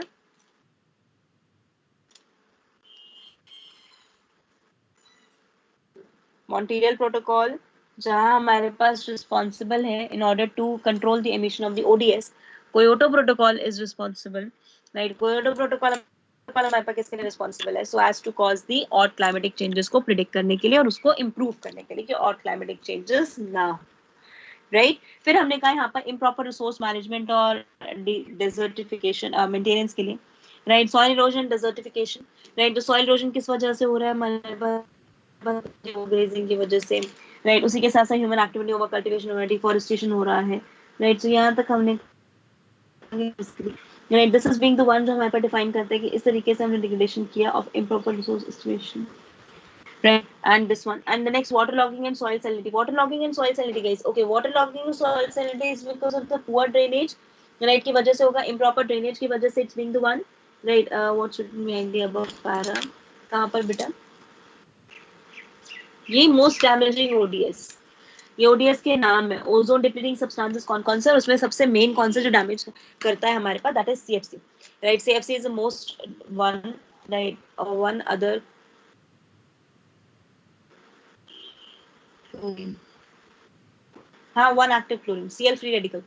Montreal Protocol, जहाँ हमारे पास responsible है in order to control the emission of the ODS. Kyoto Protocol is responsible. Right. Kyoto Protocol हमारे पास किसके लिए responsible है? So as to cause the odd climatic changes को predict करने के लिए और उसको improve करने के लिए कि odd climatic changes ना हो. राइट फिर हमने कहा यहाँ पर इम्प्रॉपर रिसोर्स मैनेजमेंट और डेजर्टिफिकेशन मेंटेनेंस के लिए right soil erosion desertification right तो सॉइल इरोजन किस वजह से हो रहा है हमारे पास ग्रेजिंग की वजह से राइट उसी के साथ साथ ह्यूमन एक्टिविटी ओवर कल्टीवेशन और डिफॉरेस्टेशन हो रहा है राइट तो यहाँ तक हमने right this is being the one जो हमारे पास डिफाइन करता है कि इस तरीके से हमने डिग्रेडेशन किया of improper resource estimation. Right, and this one, and the next, waterlogging and soil salinity. Waterlogging and soil salinity, guys. Okay, waterlogging and soil salinity is because of the poor drainage, right? की वजह से होगा improper drainage की वजह से it's being the one, right? What should be the above para? कहाँ पर बेटा? ये most damaging ODS. ये ODS के नाम है. Ozone depleting substances कौन से? उसमें सबसे main कौन से जो damage करता है हमारे पास? That is CFC. Right? CFC is the most one, right? Or one other. हाँ one active chlorine Cl free radical.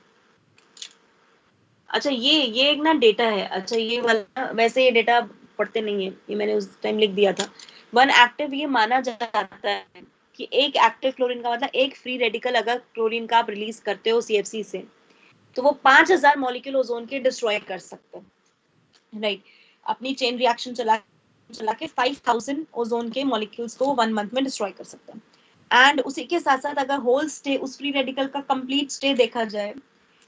अच्छा ये एक ना डेटा है. अच्छा ये वाला वैसे ये डेटा पढ़ते नहीं है, ये मैंने उस टाइम लिख दिया था. वन एक्टिव ये माना जाता है कि एक एक्टिव क्लोरीन का मतलब एक फ्री रेडिकल अगर क्लोरीन का आप रिलीज करते हो CFC से तो वो 5000 मॉलिक्यूल ओजोन के डिस्ट्रॉय कर सकते हैं. राइट अपनी चेन रिएक्शन चला के 5000 ओजोन के मॉलिक्यूल्स को 1 मंथ में डिस्ट्रॉय कर सकते हैं. एंड उसी के साथ साथ अगर होल स्टे उस फ्री रेडिकल का कंप्लीट स्टे देखा जाए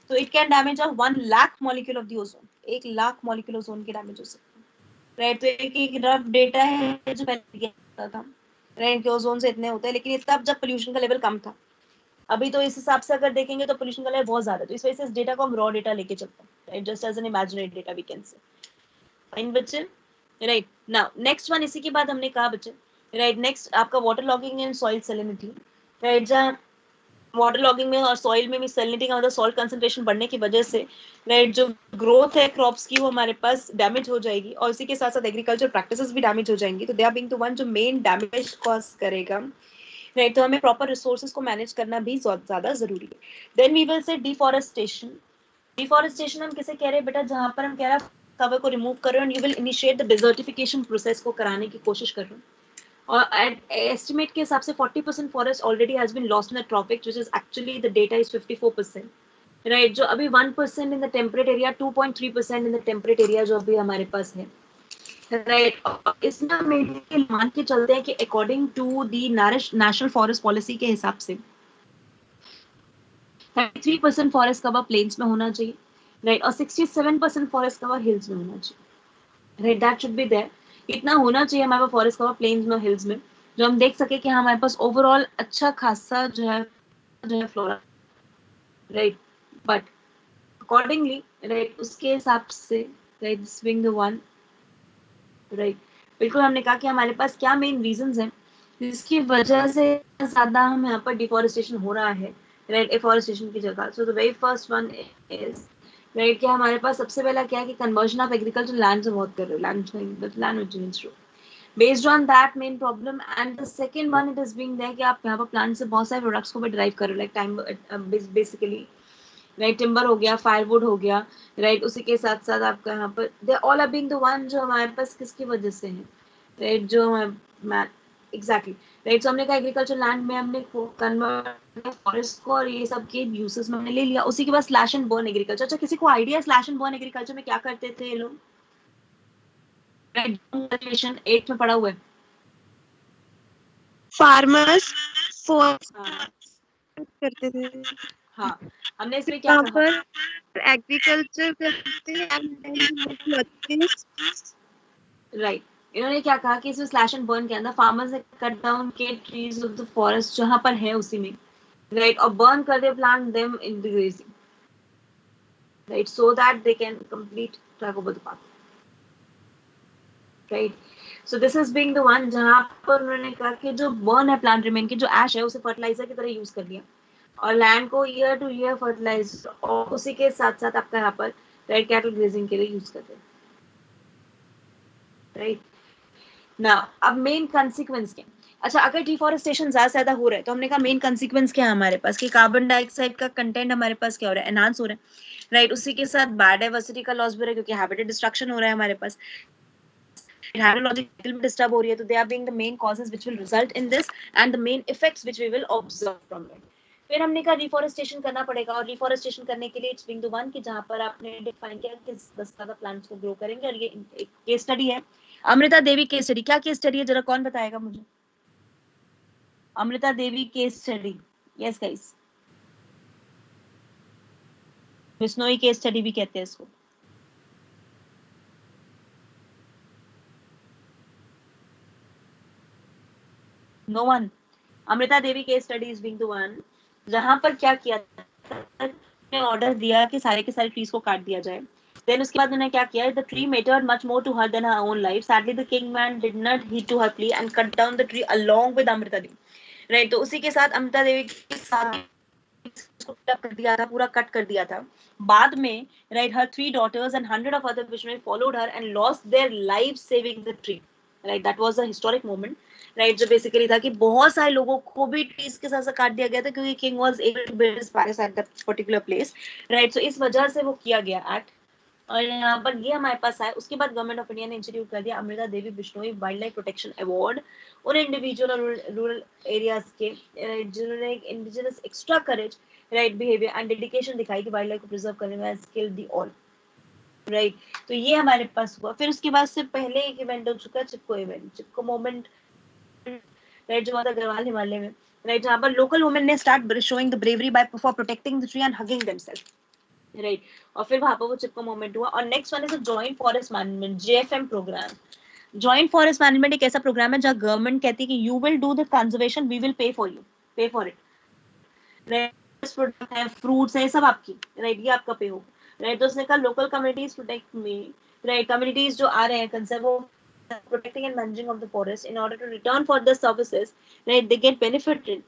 तो it can damage of 1 lakh molecule of the ozone. 1 lakh molecule ozone के डैमेज हो सकते हैं. राइट तो एक रफ डेटा है जो मैंने दिया था. राइट के ओजोन से इतने होते हैं लेकिन तब जब पोल्यूशन का लेवल कम था. अभी तो इस हिसाब से अगर देखेंगे तो पोल्यूशन का लेवल बहुत ज्यादा है. तो इस वजह से इस डेटा को हम रॉ डेटा लेके चलते हैं. Right just as an imaginary data we can say. Fine बच्चे. राइट नाउ नेक्स्ट वन इसी के बाद हमने कहा बच्चे राइट नेक्स्ट आपका water logging and soil salinity. Right जहाँ वाटर लॉगिंग में और सॉइल में भी सैलिनिटी का मतलब सॉल्ट कंसंट्रेशन बढ़ने की वजह से राइट जो ग्रोथ है क्रॉप्स की वो हमारे पास डैमेज हो जाएगी और इसी के साथ साथ एग्रीकल्चर प्रैक्टिसेस भी डैमेज हो जाएंगी. तो they are being the one जो मेन डैमेज कॉज करेगा. राइट तो हमें प्रॉपर रिसोर्सेज को मैनेज करना भी ज्यादा जरूरी है. Then we will say deforestation. Deforestation हम किसे कह रहे हैं बेटा? जहां पर हम कह रहे हैं कवर को रिमूव कर रहे हो and you will initiate the desertification process को कराने की कोशिश कर रहे हो. और एस्टिमेट के हिसाब से 40% forest already has been lost in the tropic which is actually the data is 54%. Right जो अभी 1% in the temperate area 2.3% in the temperate area जो अभी हमारे पास है. राइट इसमें हम मान के चलते हैं कि according to the national forest policy के हिसाब से 33% फॉरेस्ट कवर प्लेन्स में होना चाहिए. राइट और 67% फॉरेस्ट कवर हिल्स में होना चाहिए. Right that should be there. इतना होना चाहिए हमारे पास फॉरेस्ट कवर प्लेन्स में हिल्स में जो हम देख सके कि हमारे पास ओवरऑल अच्छा खासा जो है flora. Right but accordingly right उसके हिसाब से right this being the one right बिल्कुल हमने कहा कि हमारे पास क्या मेन रीजंस हैं जिसकी वजह से ज्यादा हम यहाँ पर डिफॉरेस्टेशन हो रहा है. राइट एफॉरेस्टेशन की जगह. So the very first one is right क्या हमारे पास सबसे पहला क्या है कि कन्वर्जन ऑफ एग्रीकल्चर लैंड से बहुत कर रहे हो. Land based on that main problem. And the second one it is being there कि आप यहाँ पर प्लांट से बहुत सारे प्रोडक्ट्स को भी ड्राइव कर रहे हो like time basically right timber हो गया फायरवुड हो गया. राइट उसी के साथ साथ आपका यहाँ पर they all are being the one जो हमारे पास किसकी वजह से है. राइट जो एग्जैक्टली राइट सो हमने कहा एग्रीकल्चर लैंड में हमने कन्वर्ट फॉरेस्ट को और ये सब के यूसेस में हमने ले लिया. उसी के बाद स्लैश एंड बर्न एग्रीकल्चर. अच्छा किसी को idea slash and burn agriculture में क्या करते थे लोग? राइट 8 में पढ़ा हुआ है. फार्मर्स करते थे. हाँ हमने इसमें क्या कहा? एग्रीकल्चर करते हैं. राइट इन्होंने क्या कहा कि इसमें स्लैश एंड बर्न के अंदर फार्मर्स ने कट डाउन के ट्रीज ऑफ द फॉरेस्ट जहां पर है उसी में. राइट और बर्न कर they plant them in the grazing. right, so that they can complete track over the path, right. So this is being the one जहाँ पर उन्होंने कहा कि जो बर्न है प्लांट रिमेन की, जो ऐश है उसे फर्टिलाइजर की तरह यूज कर लिया और लैंड को ईयर टू ईयर फर्टिलाइज, और उसी के साथ साथ आपका यहाँ पर राइट कैटल ग्रेजिंग के लिए यूज करते हैं, राइट ना। अब मेन कंसिक्वेंस क्या? अच्छा, अगर डिफॉरेस्टेशन ज्यादा से ज्यादा हो रहा है तो हमने कहा मेन कंसिक्वेंस क्या है हमारे पास कि कार्बन डाइऑक्साइड का कंटेंट हमारे पास क्या हो रहा है, एनहांस हो रहा है, राइट। उसी के साथ बायोडाइवर्सिटी का लॉस भी हो रहा है क्योंकि हैबिटेट डिस्ट्रक्शन हो रहा है हमारे पास, hydrological भी डिस्टर्ब हो रही है, तो they are being the main causes which will result in this and the main effects which we will observe from it. फिर हमने कहा रिफॉरेस्टेशन करना पड़ेगा, और रिफॉरेस्टेशन करने के लिए इट्स बीइंग द वन कि जहां पर आपने डिफाइन किया कि 10 ज्यादा प्लांट्स को ग्रो करेंगे, और ये एक केस स्टडी है अमृता देवी केस स्टडी। क्या केस स्टडी है जरा कौन बताएगा मुझे? Amrita Devi case study, yes guys, Bishnoi case study भी कहते हैं इसको। No one. Amrita Devi case study is being the one जहां पर क्या किया था, ऑर्डर दिया कि सारे के सारे ट्रीज को काट दिया जाए। देन उसके बाद उन्होंने क्या किया, the tree mattered much more to her than her own life, sadly the king man did not heed to her plea and cut down the tree along with Amrita Devi, right. तो उसी के साथ अमृता देवी के साथ कर दिया था, पूरा कट कर दिया था। बाद में right her 3 daughters and 100 of other fishermen followed her and lost their lives saving the tree, right. That was a historic moment, right, जो बेसिकली था कि बहुत सारे लोगों को भी ट्रीज के साथ काट दिया गया था क्योंकि king was able to build his palace at that particular place, right. So इस वजह से वो किया गया एक्ट, और यहाँ पर ये हमारे पास आया। उसके बाद गवर्नमेंट ऑफ इंडिया ने इंस्टीट्यूट कर दिया Amrita Devi Bishnoi wildlife protection award उन इंडिविजुअल और रूरल एरियाज के जिन्होंने एक indigenous extra courage, right, behaviour and dedication दिखाई कि वाइल्ड लाइफ को प्रिजर्व करने में स्किल दी ऑल, राइट। तो ये हमारे पास हुआ। फिर उसके बाद से पहले एक इवेंट हो चुका है Chipko event, Chipko moment, right, जो हुआ था गढ़वाल हिमालय में, राइट, जहाँ पर लोकल वुमेन ने start showing the bravery by for protecting the tree and hugging themselves, right. और फिर वहां पर वो चिपको मोमेंट हुआ। और next one is joint forest management, JFM programme. Joint forest management एक ऐसा प्रोग्राम है जहाँ गवर्नमेंट कहती है कि you will do the conservation, we will pay for you, पे फॉर इट, राइट। है, फ्रूट्स है, सब आपकी, राइट, ये आपका पे हो, राइट। तो उसने कहा local communities protect me, right, communities जो आ रहे हैं कंसर्व वो protecting and managing of the forest in order to return for the services, right, they get benefited,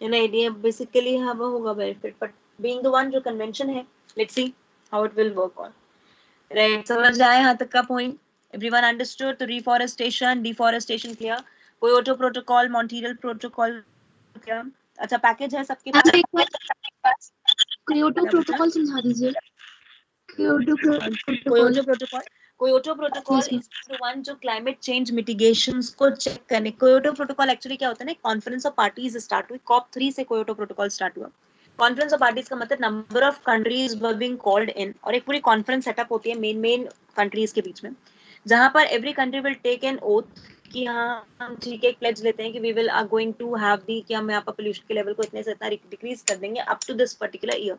right, ये basically हमें होगा benefit, but being the one जो convention है, let's see how it will work on, right। समझ आया यहाँ तक का point? Everyone understood? तो reforestation, deforestation clear, Kyoto protocol, Montreal protocol clear। अच्छा पैकेज है सबके पास? क्योटो प्रोटोकॉल समझा दीजिए। Kyoto protocol, Kyoto Protocol is the one जो climate change mitigations को चेक करने। Kyoto Protocol एक्चुअली क्या होता है ना, कॉन्फ्रेंस ऑफ पार्टीज स्टार्ट हुई, COP3 से Kyoto Protocol स्टार्ट हुआ। कॉन्फ्रेंस ऑफ पार्टीज का मतलब number of countries were being called in, और एक पूरी कॉन्फ्रेंस सेटअप होती है मेन कंट्रीज के बीच में, जहां पर every country will take an oath कि हाँ हम ठीक है एक प्लेज लेते हैं कि we will are going to have the कि हम यहाँ पर पोल्यूशन के लेवल को इतने से इतना डिक्रीज कर देंगे up to this particular year.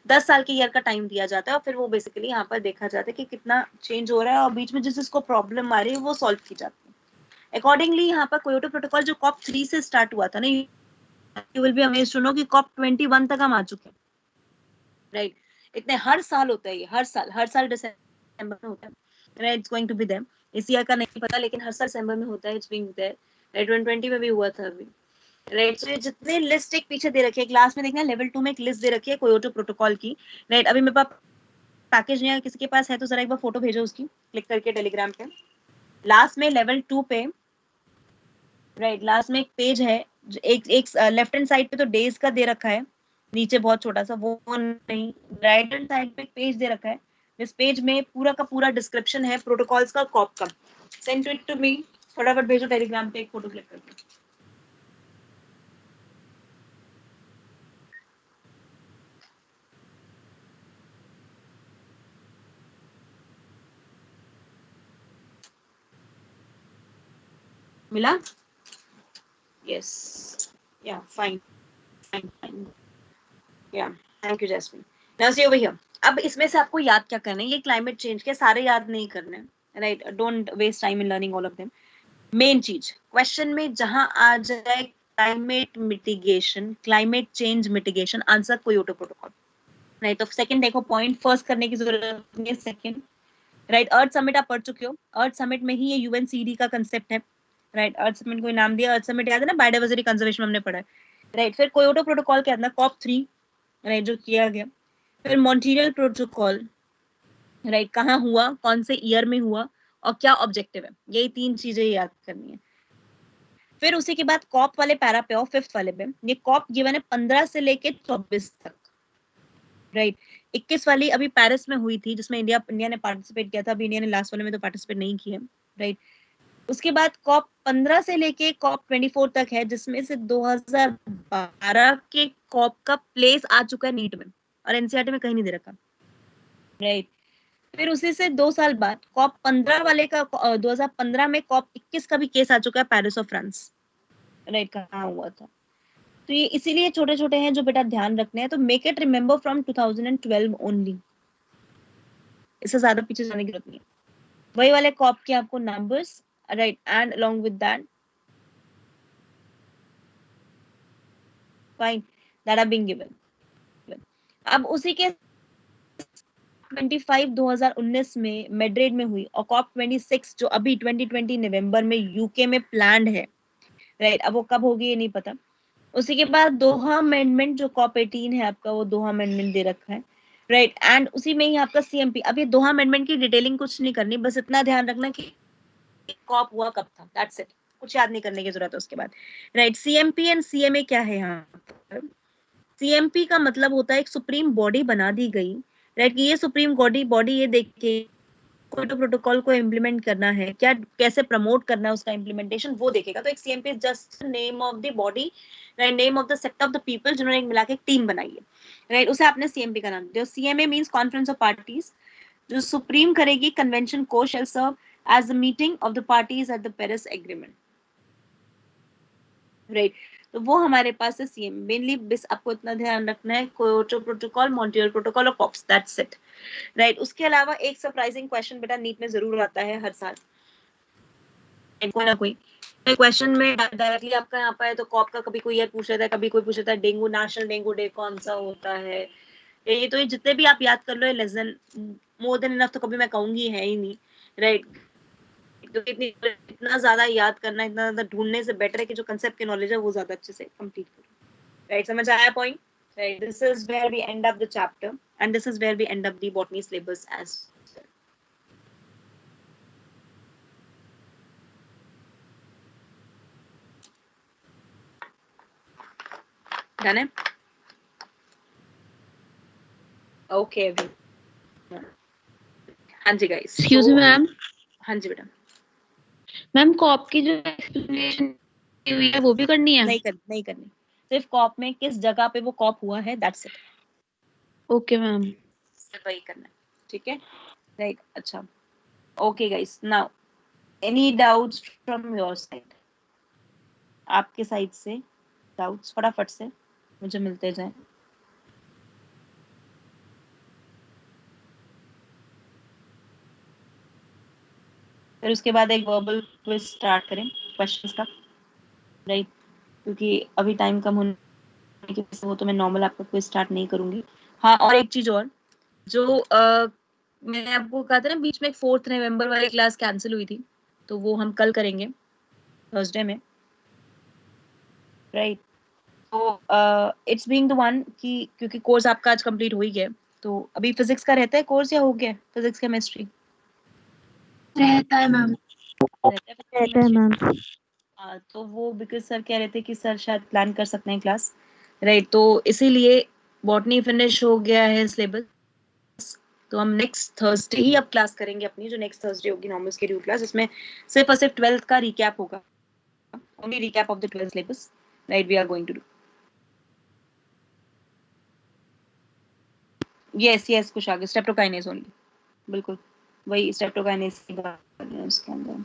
10 साल के ईयर का टाइम दिया जाता है और फिर वो बेसिकली यहाँ पर देखा जाता है कि कितना चेंज हो रहा है और बीच में जिस जिसको प्रॉब्लम आ रही है वो सॉल्व की जाती है अकॉर्डिंगली। यहाँ पर क्योटो प्रोटोकॉल जो COP3 से स्टार्ट हुआ था ना, you will be amazed to know कि COP21 तक हम आ चुके हैं, राइट। इतने हर साल होता है ये, हर साल दिसंबर में होता है, right. It's going to be there, इस ईयर का नहीं पता लेकिन हर साल दिसंबर में होता है, इट्स बीइंग देयर, राइट। 2020 में भी हुआ था अभी, राइट। सो ये जितने लिस्ट एक पीछे दे रखी है क्लास में देखना, लेवल 2 में एक लिस्ट दे रखी है क्योटो प्रोटोकॉल की, राइट। अभी मेरे पास पैकेज नहीं है, किसी के पास है तो जरा एक बार फोटो भेजो उसकी, क्लिक करके टेलीग्राम पे। लास्ट में लेवल 2 पे, राइट, लास्ट में एक पेज है, एक लेफ्ट हैंड साइड पे तो डेज का दे रखा है, नीचे बहुत छोटा सा, वो नहीं, राइट हैंड साइड पे एक पेज दे रखा है, इस पेज में पूरा का पूरा डिस्क्रिप्शन है प्रोटोकॉल्स का, कॉप का। सेंड इट टू मी, फटाफट भेजो टेलीग्राम पे एक फोटो क्लिक करके। मिला? Yes. Yeah, fine. Yeah, thank you, Jasmine. Now see over here. अब इसमें से आपको याद क्या करना है, ये क्लाइमेट चेंज के सारे याद नहीं करने, right. Don't waste time in learning all of them. Main चीज क्वेश्चन में जहां आ जाए climate mitigation, climate change mitigation, answer Kyoto protocol, right. तो सेकंड देखो पॉइंट, फर्स्ट करने की जरूरत नहीं है, सेकंड राइट। अर्थ समिट आप पढ़ चुके हो, अर्थ समिट में ही ये यूएनसीडी का कंसेप्ट है राइट। अर्थ समिट को नाम दिया, अर्थ समिट याद है ना, बायोडाइवर्सिटी कंजर्वेशन हमने पढ़ा है राइट। फिर क्योटो प्रोटोकॉल के अंदर COP3 राइट जो किया गया। फिर मॉन्ट्रियल प्रोटोकॉल राइट, कहाँ हुआ, कौन से ईयर में हुआ और क्या ऑब्जेक्टिव है, यही 3 चीजें याद करनी है। फिर उसी के बाद कॉप वाले पैरा पे और 5th वाले पे, ये कॉप गिवन है 15 से लेके 24 तक राइट। 21 वाली अभी पेरिस में हुई थी जिसमें इंडिया ने पार्टिसिपेट किया था, अभी इंडिया ने लास्ट वाले में तो पार्टिसिपेट नहीं किया राइट। उसके बाद कॉप 15 से लेके कॉप 24 तक है, जिसमें से 2012 के कॉप का प्लेस आ चुका है नीट में और एनसीईआरटी में कहीं नहीं दे रखा राइट। फिर उसी से 2 साल बाद कॉप 15 वाले का 2015 में कॉप 21 का भी केस आ चुका है पेरिस और फ्रांस राइट, कहाँ हुआ था। तो ये इसीलिए छोटे छोटे हैं जो बेटा ध्यान रखने हैं, तो make it remember from 2012 only, इससे ज्यादा पीछे जाने की जरूरत नहीं है। वही वाले कॉप के आपको numbers right, and along with that fine that are being given. अब उसी के 25 2019 में मैड्रिड में हुई और कॉप 26 जो अभी 2020 नवंबर में यूके में प्लान्ड है राइट। अब वो कब होगी ये नहीं पता। उसी के बाद दोहा अमेंडमेंट जो कॉप 18 है आपका, वो दोहा अमेंडमेंट दे रखा है राइट। एंड उसी में ही आपका सीएमपी। अब ये दोहा अमेंडमेंट की डिटेलिंग कुछ नहीं करनी, बस इतना ध्यान रखना कि कॉप हुआ कब था, दैट्स इट, कुछ याद नहीं करने की जरूरत है उसके बाद राइट। सीएमपी एंड सीएमए क्या है यहाँ पर? सीएमपी का मतलब होता है एक सुप्रीम बॉडी बना दी गई राइट, कि ये सुप्रीम बॉडी ये देख के क्योटो प्रोटोकॉल को इम्प्लीमेंट करना है, क्या कैसे प्रमोट करना है उसका इम्प्लीमेंटेशन, वो देखेगा। तो एक CMP is just name of the body right, name of the set of the people जिन्होंने एक मिला के एक टीम बनाई है राइट, उसे आपने सीएमपी का नाम दिया। CMA means conference of parties, जो सुप्रीम करेगी कन्वेंशन को shall serve as the meeting of the parties at the Paris agreement right. तो वो हमारे पास है सीएम। मेनली बस आपको इतना ध्यान रखना है, क्योटो प्रोटोकॉल, मॉन्ट्रियल प्रोटोकॉल और कॉप्स, दैट्स इट राइट। उसके अलावा एक सरप्राइजिंग क्वेश्चन बेटा नीट में जरूर आता है हर साल, कोई ना कोई क्वेश्चन में डायरेक्टली आपका यहाँ पर है। तो कॉप का कभी कोई ईयर पूछ लेता है, कभी कोई पूछ लेता है डेंगू, नेशनल डेंगू डे कौन सा होता है। ये तो ये जितने भी आप याद कर लो, less than more than enough तो कभी मैं कहूंगी है ही नहीं राइट। तो इतना ज्यादा याद करना, इतना ज्यादा ढूंढने से बेटर है कि जो कंसेप्ट की नॉलेज है वो ज्यादा अच्छे से कंप्लीट करो राइट। समझ आया point right. This is where we end up the chapter and this is where we end up the botany syllabus as done है। ओके हाँ जी गाइस, एक्सक्यूज मी मैम। हाँ जी बेटा। मैम कॉप की जो एक्सप्लेनेशन हुई है वो भी करनी है? नहीं करनी, सिर्फ कॉप में किस जगह पे वो कॉप हुआ है, दैट्स इट। ओके मैम, सिर्फ वही करना है, ठीक है राइट। अच्छा okay guys, now any doubts from your side? आपके साइड से डाउट्स फटाफट से मुझे मिलते जाएं। फिर उसके बाद एक वर्बल क्विज स्टार्ट करें क्वेश्चंस का राइट, क्योंकि अभी टाइम कम होने की वजह से वो तो मैं नॉर्मल आपका क्विज स्टार्ट नहीं करूंगी। हाँ, और एक चीज और, जो मैंने आपको कहा था ना बीच में 4 नवंबर वाली क्लास कैंसिल हुई थी, तो वो हम कल करेंगे थर्सडे में राइट। तो इट्स बीइंग द वन कि क्योंकि कोर्स आपका आज कंप्लीट हो ही गया, तो अभी फिजिक्स का रहता है कोर्स या हो गया? फिजिक्स केमिस्ट्री रहता है मैम। रहता है मैम। तो वो बिकॉज सर कह रहे थे कि सर शायद प्लान कर सकते हैं क्लास राइट, तो इसीलिए बॉटनी फिनिश हो गया है सिलेबस। तो हम नेक्स्ट थर्सडे ही अब क्लास करेंगे अपनी, जो नेक्स्ट थर्सडे होगी नॉर्मल स्केड्यूल क्लास, इसमें सिर्फ और सिर्फ 12th का रिकैप होगा, only recap of the 12th syllabus right we are going to do. Yes कुछ आगे स्ट्रेप्टोकाइनेज ओनली, बिल्कुल वही स्ट्रेप्टोकाइनेज की बात कर रहे हैं उसके अंदर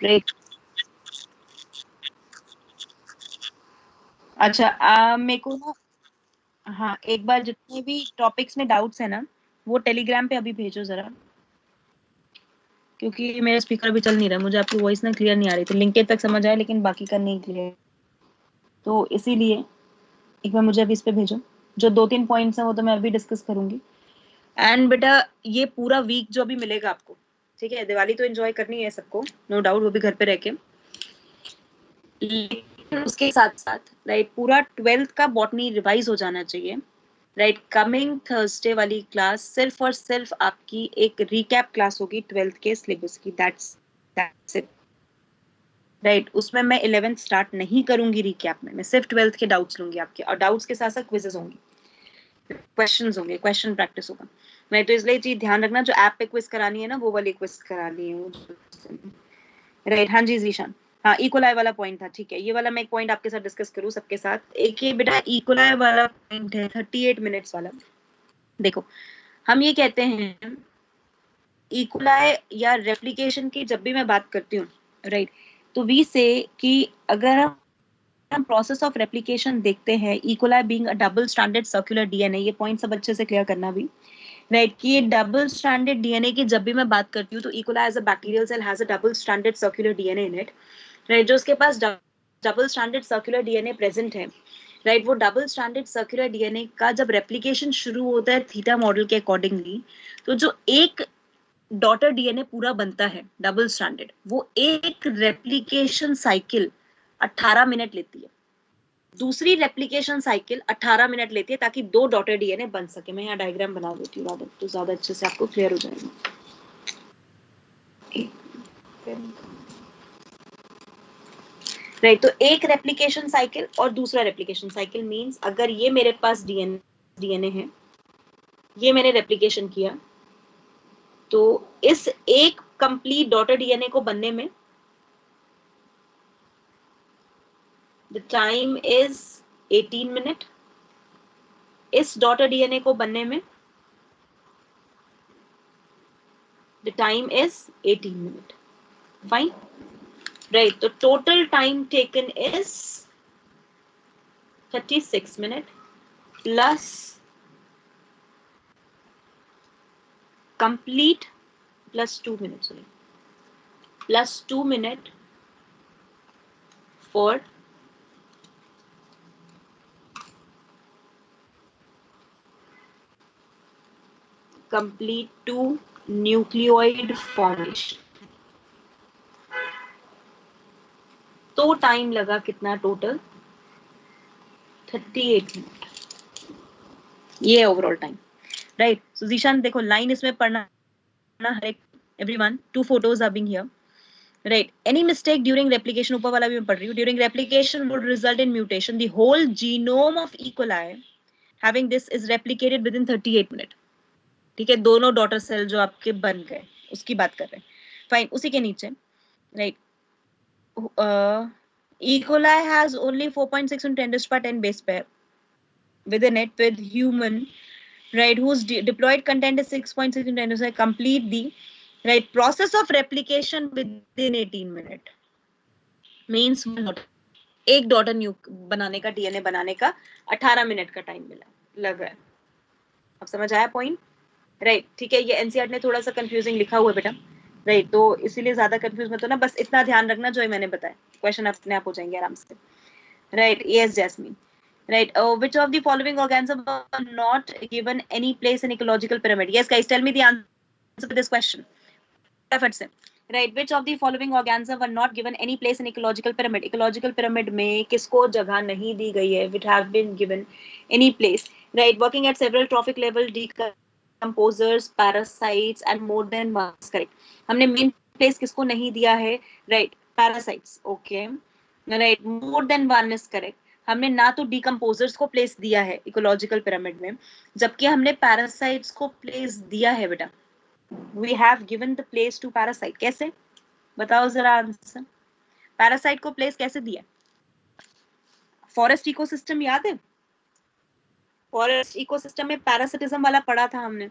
राइट। अच्छा मेरे को ना, हाँ एक बार जितने भी टॉपिक्स में डाउट्स है ना वो टेलीग्राम पे अभी भेजो जरा, क्योंकि मेरा स्पीकर भी चल नहीं रहा, मुझे आपकी वॉइस ना क्लियर नहीं आ रही थी। लिंक तक समझ आया लेकिन बाकी का नहीं क्लियर, तो इसीलिए एक बार मुझे अभी इस पे भेजो जो 2-3 पॉइंट्स हैं वो तो मैं अभी डिस्कस करूंगी। एंड बेटा ये पूरा वीक जो अभी मिलेगा आपको, ठीक है, दिवाली तो एंजॉय करनी है सबको, नो डाउट, वो भी घर पे रह के, लेकिन उसके साथ साथ राइट पूरा 12th का बॉटनी रिवाइज हो जाना चाहिए। राइट, कमिंग थर्सडे वाली क्लास सिर्फ और सिर्फ आपकी एक रिकैप क्लास होगी 12th के सिलेबस की, दैट्स इट। राइट, उसमें मैं 11th स्टार्ट नहीं करूंगी रिकैप में, मैं सिर्फ 12th के डाउट्स लूंगी आपके, और डाउट्स के साथ साथ क्विजेस होंगे, क्वेश्चंस होंगे, क्वेश्चन प्रैक्टिस होगा। मैं तो इसलिए चीज ध्यान रखना, जो ऐप पे क्विज करानी है ना वो वाली क्विज करानी है। राइट, हाँ जी जीशान, हाँ इक्वलाई वाला पॉइंट था, ठीक है, ये वाला मैं एक पॉइंट आपके साथ डिस्कस करूँ सबके साथ। एक ये बेटा इक्वलाई वाला पॉइंट है 38 मिनट्स वाला। देखो हम ये कहते हैं इक्वलाई या रेप्लिकेशन की जब भी मैं बात करती हूँ, राइट, तो वी से कि अगर हम प्रोसेस ऑफ रेप्लिकेशन देखते हैं, equally being a double stranded circular DNA, ये पॉइंट सब अच्छे से क्लियर करना भी, राइट, कि ये डबल स्ट्रैंडेड डीएनए की जब भी मैं बात करती हूँ तो equally as a bacterial cell has a double stranded circular DNA in it, right, जो उसके पास double stranded circular DNA present है, राइट, वो डबल स्ट्रैंडेड सर्कुलर डीएनए का जब रेप्लिकेशन शुरू होता है थीटा मॉडल के अकॉर्डिंगली, तो जो एक डॉटर डीएनए पूरा बनता है डबल स्ट्रैंडेड, वो एक रेप्लिकेशन साइकिल 18 मिनट लेती है, दूसरी रेप्लिकेशन साइकिल 18 मिनट लेती है, ताकि 2 डॉटर डीएनए बन सके। मैं यहाँ डायग्राम बना देती हूँ तो ज्यादा अच्छे से आपको क्लियर हो जाएगा। राइट, तो एक रेप्लिकेशन साइकिल और दूसरा रेप्लिकेशन साइकिल मींस अगर ये मेरे पास डीएनए है, ये मैंने रेप्लिकेशन किया, तो इस एक कंप्लीट डॉटर डीएनए को बनने में द टाइम इज 18 मिनट, इस डॉटर डीएनए को बनने में the time is 18 minute, fine, right, तो total time taken is 36 minute plus complete plus 2 minutes, sorry, plus 2 minute for complete 2 nucleoid formation। तो टाइम लगा कितना टोटल 38 मिनट, ये ओवरऑल टाइम, राइट। सो जीशान देखो लाइन इसमें पढ़ना हर एक, everyone, 2 photos are being here, right, any mistake during replication, ऊपर वाला भी मैं पढ़ रही हूँ, during replication would result in mutation, the whole genome of E. coli having this is replicated within 38 minutes, ठीक है, दोनों डॉटर सेल जो आपके बन गए उसकी बात कर रहे हैं, फाइन। उसी के नीचे, right, E. coli has only 4.6 on 10^10 base pair within it, with human, right, whose diploid content is 6.6 in 10^10, complete the right process of replication within 18 minutes, means एक डॉटर न्यू बनाने का, डीएनए बनाने का 18 मिनट का टाइम लगा है। अब समझ आया पॉइंट, राइट, ठीक है। ये एनसीईआरटी ने थोड़ा सा कंफ्यूजिंग लिखा हुआ है बेटा, राइट, तो इसीलिए ज्यादा कंफ्यूज मत होना, बस इतना ध्यान रखना जो मैंने बताया, क्वेश्चन अपने आप हो जाएंगे आराम से, right. Yes jasmine, right, which of the following organisms are not given any place in ecological pyramid? Yes guys, tell me the answer to this question, right, which of the following organisms are not given any place in ecological pyramid? ecological pyramid में किसको जगह नहीं दी गई है, which have been given any place, right, working at several trophic level, decomposers, parasites and more than one, correct। हमने main place किसको नहीं दिया है, right, parasites, okay, right, more than one is correct। हमने ना तो डिकम्पोजर्स को प्लेस दिया है इकोलॉजिकल पिरामिड में, जबकि हमने पैरासाइट्स को प्लेस दिया है बेटा, we have given the place to parasite. कैसे बताओ जरा आंसर, पैरासाइट को प्लेस कैसे दिया? फॉरेस्ट इकोसिस्टम याद है, फॉरेस्ट इकोसिस्टम में पैरासिटिज्म वाला पढ़ा था हमने,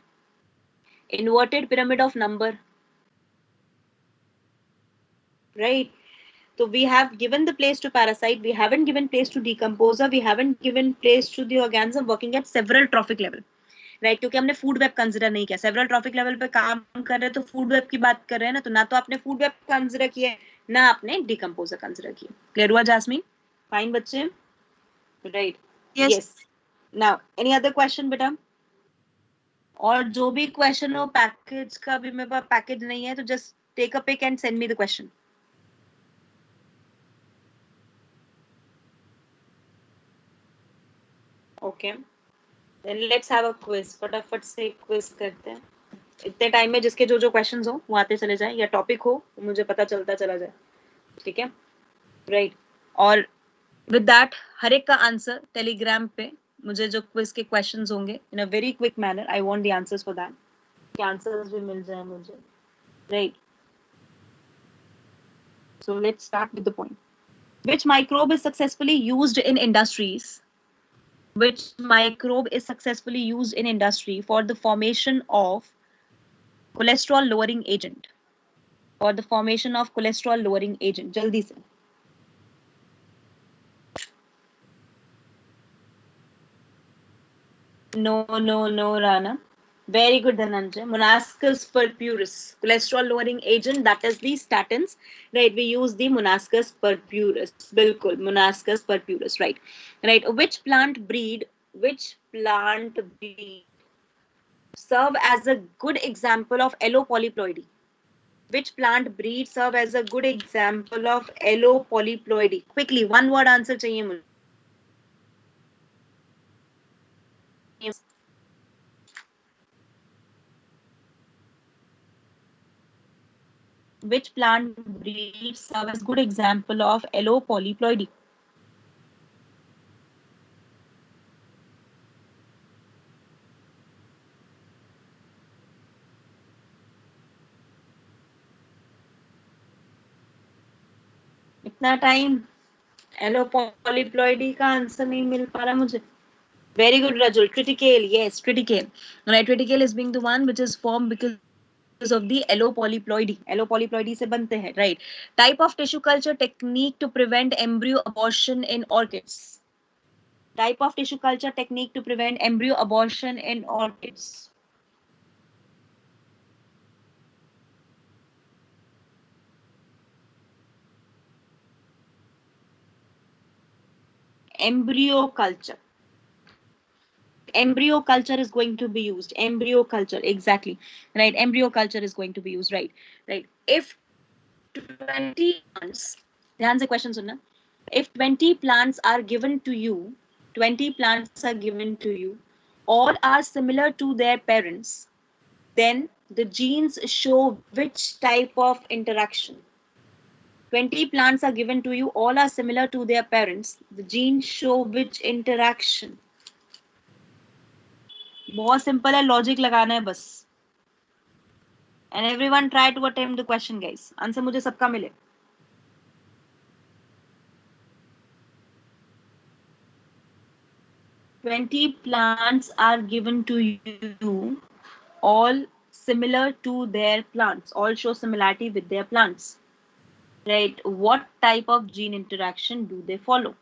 inverted pyramid of number, right. So we have given the place to parasite, we haven't given place to decomposer, we haven't given place to the organism working at several trophic level, right, क्योंकि हमने फूड वेब कंसिडर नहीं किया। सेवरल ट्रॉफिक लेवल पे काम कर रहे हैं तो फूड वेब की बात कर रहे हैं ना, तो ना तो आपने फूड वेब कंसिडर किया ना आपने डिकम्पोजर कंसिडर किया। क्लियर हुआ जैस्मीन? फाइन बच्चे, right, yes Now, any other question बेटा? और जो भी क्वेश्चन हो पैकेज का भी मेरे पास पैकेज नहीं है तो just take a pic and send me the question. Okay, then let's have a quiz. फटाफट से क्विज करते हैं इतने टाइम में, जिसके जो जो क्वेश्चंस हो वो आते चले जाए, या टॉपिक हो तो मुझे पता चलता चला जाए. ठीक है, राइट. और विद दैट हर एक का आंसर टेलीग्राम पे मुझे जो क्विज के क्वेश्चंस होंगे in a very quick manner, I want the answers for that, के आंसर्स भी मिल जाए मुझे, right. So let's start with the point. Which microbe is successfully used in industries? Which microbe is successfully used in industry for the formation of cholesterol lowering agent? For the formation of cholesterol lowering agent. जल्दी से. No, Rana. Very good, Dhananjay. Monascus purpuris, cholesterol lowering agent, that is the statins, right? We use the Monascus purpuris. Bilkul, Monascus purpuris, right? Right. Which plant breed serve as a good example of allopolyploidy? Which plant breed serve as a good example of allopolyploidy? Quickly, one word answer चाहिए मुझे. Which plant breed serve as good example of allopolyploidy? इतना टाइम allopolyploidy का आंसर नहीं मिल पा रहा मुझे. Very good, Rajul. Triticale, yes, triticale. Right, triticale is being the one which is formed because of the allopolyploidy. Allopolyploidy से बनते हैं, right? Type of tissue culture technique to prevent embryo abortion in orchids. Type of tissue culture technique to prevent embryo abortion in orchids. Embryo culture. Embryo culture is going to be used. Embryo culture, exactly, right? Embryo culture is going to be used, right? Right. If 20 plants, ध्यान से question सुनना. If 20 plants are given to you, 20 plants are given to you, all are similar to their parents, then the genes show which type of interaction? 20 plants are given to you, all are similar to their parents, the genes show which interaction? बहुत सिंपल है, लॉजिक लगाना है बस. And everyone try to attempt the question, guys. Answer मुझे सबका मिले. "20 plants are given to you, all similar to their plants, all show similarity with their plants." Right? What type of gene interaction do they follow?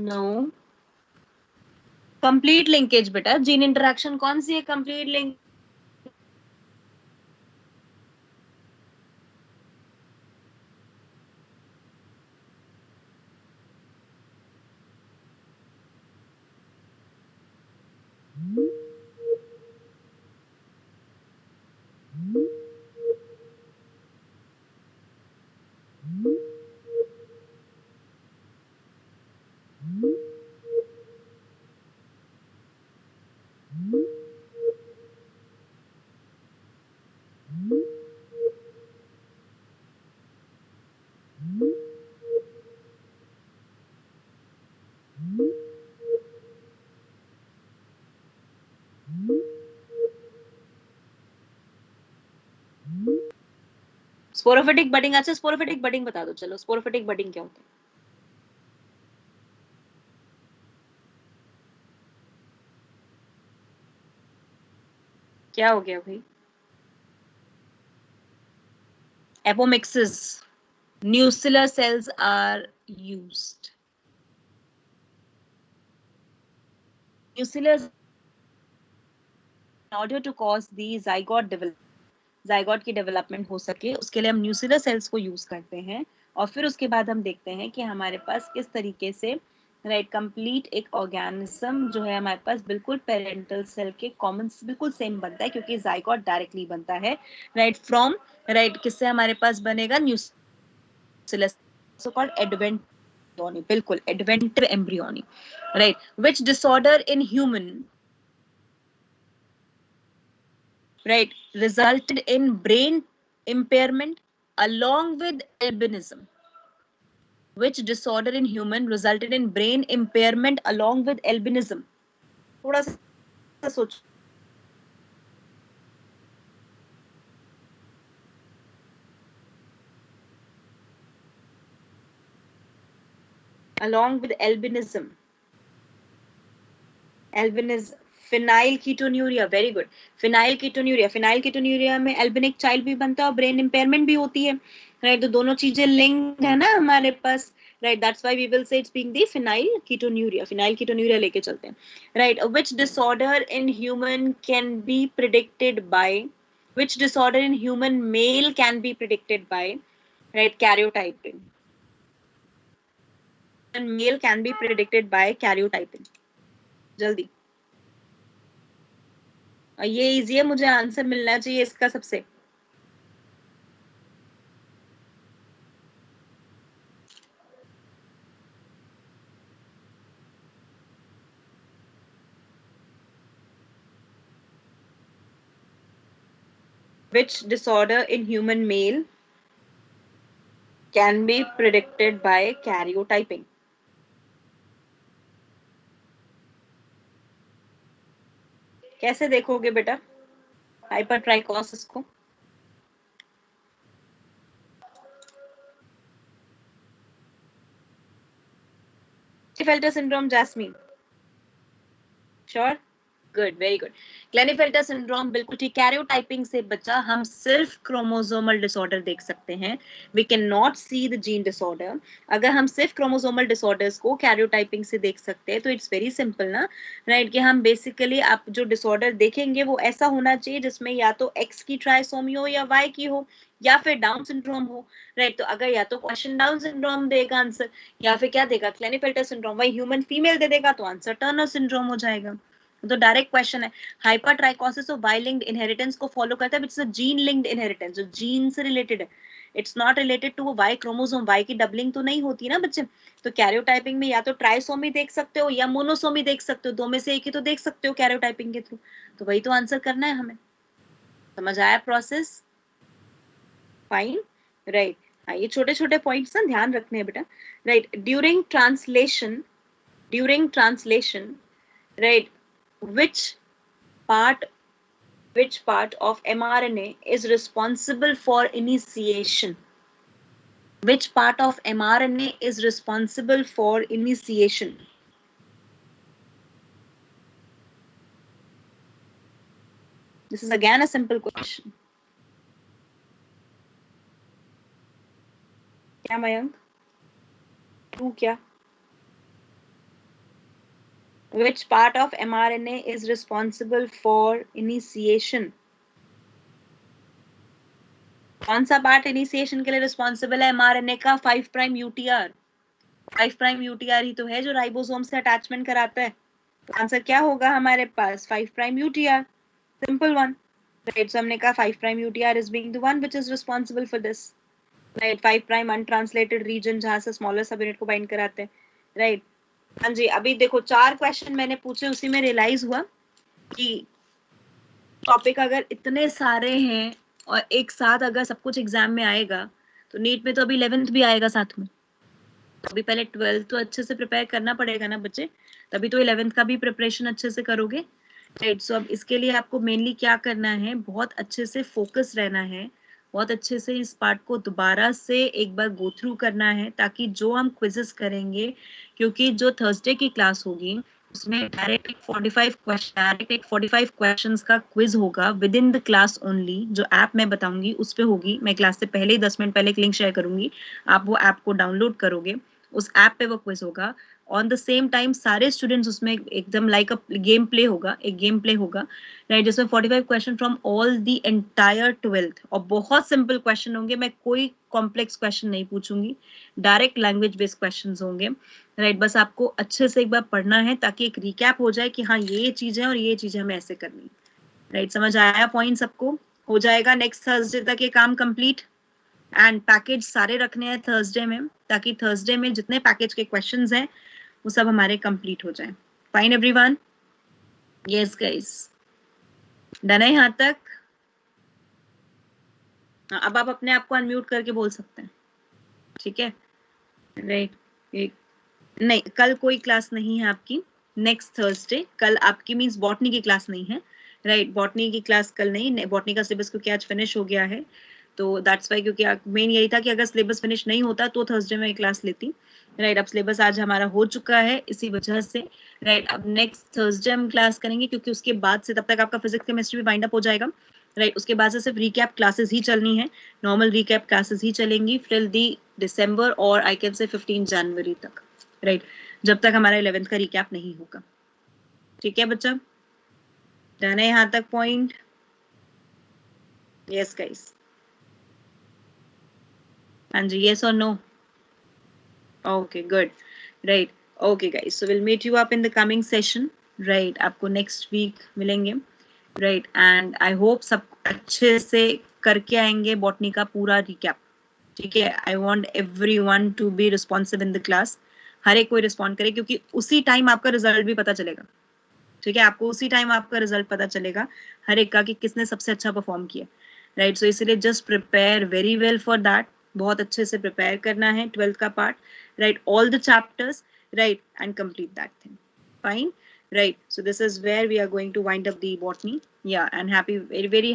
No. Complete linkage बेटा. Gene interaction कौन सी है complete link? Sporophytic budding. अच्छा, स्पोरोफिटिक बडिंग बता दो. चलो, स्पोरोफिटिक बडिंग क्या होता है? क्या हो गया भाई? Apomixis. Nuclear cells are used. nucleus in order to cause the zygote की डेवलपमेंट हो सके, उसके लिए हम न्यूक्लियर सेल्स को यूज करते हैं, और फिर उसके बाद हम देखते हैं कि हमारे पास किस तरीके से राइट कंप्लीट एक ऑर्गेनिज्म जो है हमारे पास बिल्कुल पेरेंटल सेल के कॉमन बिल्कुल सेम बनता है, क्योंकि जाइगोट डायरेक्टली बनता है राइट फ्रॉम राइट किससे हमारे पास बनेगा न्यूक्लियस, सो कॉल्ड एडवेंट बिल्कुल adventive embryony right, which disorder in human right resulted in brain impairment along with albinism, which disorder in human resulted in brain impairment along with albinism. थोड़ा सा सोचो, along with albinism phenyl ketonuria, very good, phenyl ketonuria में एल्बिनिक चाइल्ड भी बनता है और ब्रेन इम्पेयरमेंट भी होती है राइट, तो दोनों चीजें लिंक्ड है ना हमारे पास right, that's why we will say it's being the phenylketonuria लेके चलते हैं right. Which disorder in human can be predicted by, which disorder in human male can be predicted by right karyotyping, male can be predicted by karyotyping. जल्दी, ये इजी है, मुझे आंसर मिलना चाहिए इसका सबसे. Which disorder in human male can be predicted by karyotyping? कैसे देखोगे बेटा हाइपरट्राइकोसिस को? Klinefelter syndrome, Jasmine. Sure? Good, very good. Klinefelter syndrome बिल्कुल ठीक, कैरियोटाइपिंग से बचा, हम सिर्फ क्रोमोसोमल डिसऑर्डर देख सकते हैं, we can not see the gene disorder. अगर हम सिर्फ क्रोमोसोमल डिसऑर्डर्स को कैरियोटाइपिंग से देख सकते हैं तो इट्स वेरी सिंपल ना राइट, कि हम बेसिकली आप जो डिसऑर्डर देखेंगे वो ऐसा होना चाहिए जिसमें या तो एक्स की ट्राइसोमी हो या वाई की हो या फिर डाउन सिंड्रोम हो राइट. तो अगर या तो क्वेश्चन डाउन सिंड्रोम देगा आंसर, या फिर क्या देगा क्लेनेफेल्टर सिंड्रोम, वही ह्यूमन फीमेल दे देगा तो आंसर टर्नर सिंड्रोम हो जाएगा. तो डायरेक्ट क्वेश्चन है, हाइपरट्राइकोसिस और वाई लिंक्ड इनहेरिटेंस को फॉलो करता है, it's a gene linked inheritance, जो जीन से रिलेटेड है, it's not related to Y chromosome. Y की डबलिंग तो नहीं होती ना बच्चे. तो कैरियोटाइपिंग में या तो ट्राइसोमी देख सकते हो या मोनोसोमी देख सकते हो, दो में से एक ही तो देख सकते हो कैरियोटाइपिंग के थ्रू, तो वही तो आंसर करना है हमें. समझ आया प्रोसेस? Fine right. हाँ, ये छोटे छोटे पॉइंट्स ना ध्यान रखने हैं बेटा right. During translation right, which part of mRNA is responsible for initiation? Which part of mRNA is responsible for initiation? This is again a simple question. क्या मयंक? तू क्या? Which part of mRNA is responsible for initiation? कौन सा पार्ट इनिशिएशन के लिए रिस्पॉन्सिबल है mRNA का? 5 प्राइम यूटीआर. 5 प्राइम यूटीआर ही तो है जो राइबोसोम से अटैचमेंट कराता है. तो आंसर क्या होगा हमारे पास? 5 prime UTR. Simple one right. So हमने कहा 5 prime UTR is being the one which is responsible for this right. 5 prime untranslated region जहां से स्मॉलर सब यूनिट को बाइंड कराते हैं राइट. हाँ जी, अभी देखो 4 क्वेश्चन मैंने पूछे, उसी में रियलाइज हुआ कि टॉपिक अगर इतने सारे हैं और एक साथ अगर सब कुछ एग्जाम में आएगा तो नीट में तो अभी 11th भी आएगा साथ में, तो अभी पहले 12th तो अच्छे से प्रिपेयर करना पड़ेगा ना बच्चे, तभी तो 11th का भी प्रिपरेशन अच्छे से करोगे राइट. सो अब इसके लिए आपको मेनली क्या करना है, बहुत अच्छे से फोकस रहना है, बहुत अच्छे से इस पार्ट को दोबारा से एक बार गो थ्रू करना है, ताकि जो हम क्विजेस करेंगे, क्योंकि जो थर्सडे की क्लास होगी उसमें डायरेक्ट 45 क्वेश्चंस का क्विज होगा with in the class only. जो ऐप मैं बताऊंगी उस पे होगी, मैं क्लास से पहले ही 10 मिनट पहले एक लिंक शेयर करूंगी, आप वो ऐप को डाउनलोड करोगे, उस ऐप पे वो क्विज होगा. ऑन द सेम टाइम सारे स्टूडेंट्स उसमें एकदम लाइक अ गेम प्ले होगा, एक गेम प्ले होगा, राइट, जिसमें 45 question from all the entire 12th, और बहुत सिंपल क्वेश्चन होंगे, मैं कोई कॉम्प्लेक्स क्वेश्चन नहीं पूछूंगी, डायरेक्ट लैंग्वेज बेस्ड क्वेश्चन होंगे, राइट। बस आपको अच्छे से एक बार पढ़ना है ताकि एक रिकैप हो जाए कि हाँ ये चीज है और ये चीज हमें ऐसे करनी है, राइट। समझ आया पॉइंट सबको? हो जाएगा नेक्स्ट थर्सडे तक ये काम कंप्लीट, एंड पैकेज सारे रखने हैं थर्सडे में, ताकि थर्सडे में जितने पैकेज के क्वेश्चंस हैं वो सब हमारे कंप्लीट हो जाए। Fine everyone? Yes guys, done है यहाँ तक? अब आप अपने आप को अनम्यूट करके बोल सकते हैं, ठीक है, राइट। नहीं, कल कोई क्लास नहीं है आपकी, नेक्स्ट थर्सडे। कल आपकी मींस बॉटनी की क्लास नहीं है, राइट, बॉटनी की क्लास कल नहीं, बॉटनी का सिलेबस क्योंकि आज फिनिश हो गया है, तो दैट्स वाई, क्योंकि मेन यही था कि अगर सिलेबस फिनिश नहीं होता तो थर्सडे में क्लास लेती, राइट। अब सिलेबस आज हमारा हो चुका है इसी वजह से, राइट। अब नेक्स्ट थर्सडे हम क्लास करेंगे, क्योंकि उसके बाद से तब तक आपका फिजिक्स केमिस्ट्री भी वाइंड अप हो जाएगा, राइट। उसके बाद से सिर्फ रिकैप क्लासेस ही चलनी है, नॉर्मल रिकैप क्लासेस ही चलेंगी टिल दी दिसंबर, और आई कैन से 15 जनवरी तक, राइट, जब तक हमारा 11th का रिकैप नहीं होगा, ठीक है बच्चा? डन है यहाँ तक पॉइंट? यस गाइस, हाँ जी, yes or no? Okay, good, right. Okay guys, so we'll meet you up in the coming session, right? आपको next week मिलेंगे, right? And I hope सब अच्छे से करके आएंगे बॉटनी का पूरा recap, ठीक है? I want everyone to be responsive in the class. हर एक कोई रिस्पॉन्ड करे, क्योंकि उसी टाइम आपका रिजल्ट भी पता चलेगा, ठीक है? आपको उसी टाइम आपका रिजल्ट पता चलेगा हर एक का कि किसने सबसे अच्छा परफॉर्म किया, राइट। सो इसलिए just prepare very well for that, बहुत अच्छे से प्रिपेयर करना है 12th का part, right, all the chapters, right, and complete that thing, fine, right? So this is where we are going to wind up the botany, yeah, and very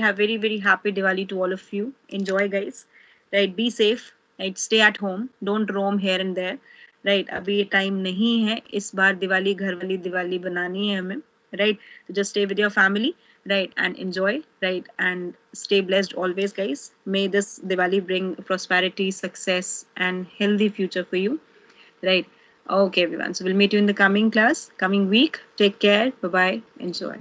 happy Diwali to all of you. Enjoy guys, right? Be safe, right? Stay at home, don't roam here and there, right? अभी ये टाइम नहीं है, इस बार दिवाली घर वाली दिवाली बनानी है हमें, right? So just stay with your family, right, and enjoy, right, and stay blessed always guys. May this Diwali bring prosperity, success and healthy future for you, right? Okay everyone, so we'll meet you in the coming class, coming week. Take care, bye bye, enjoy.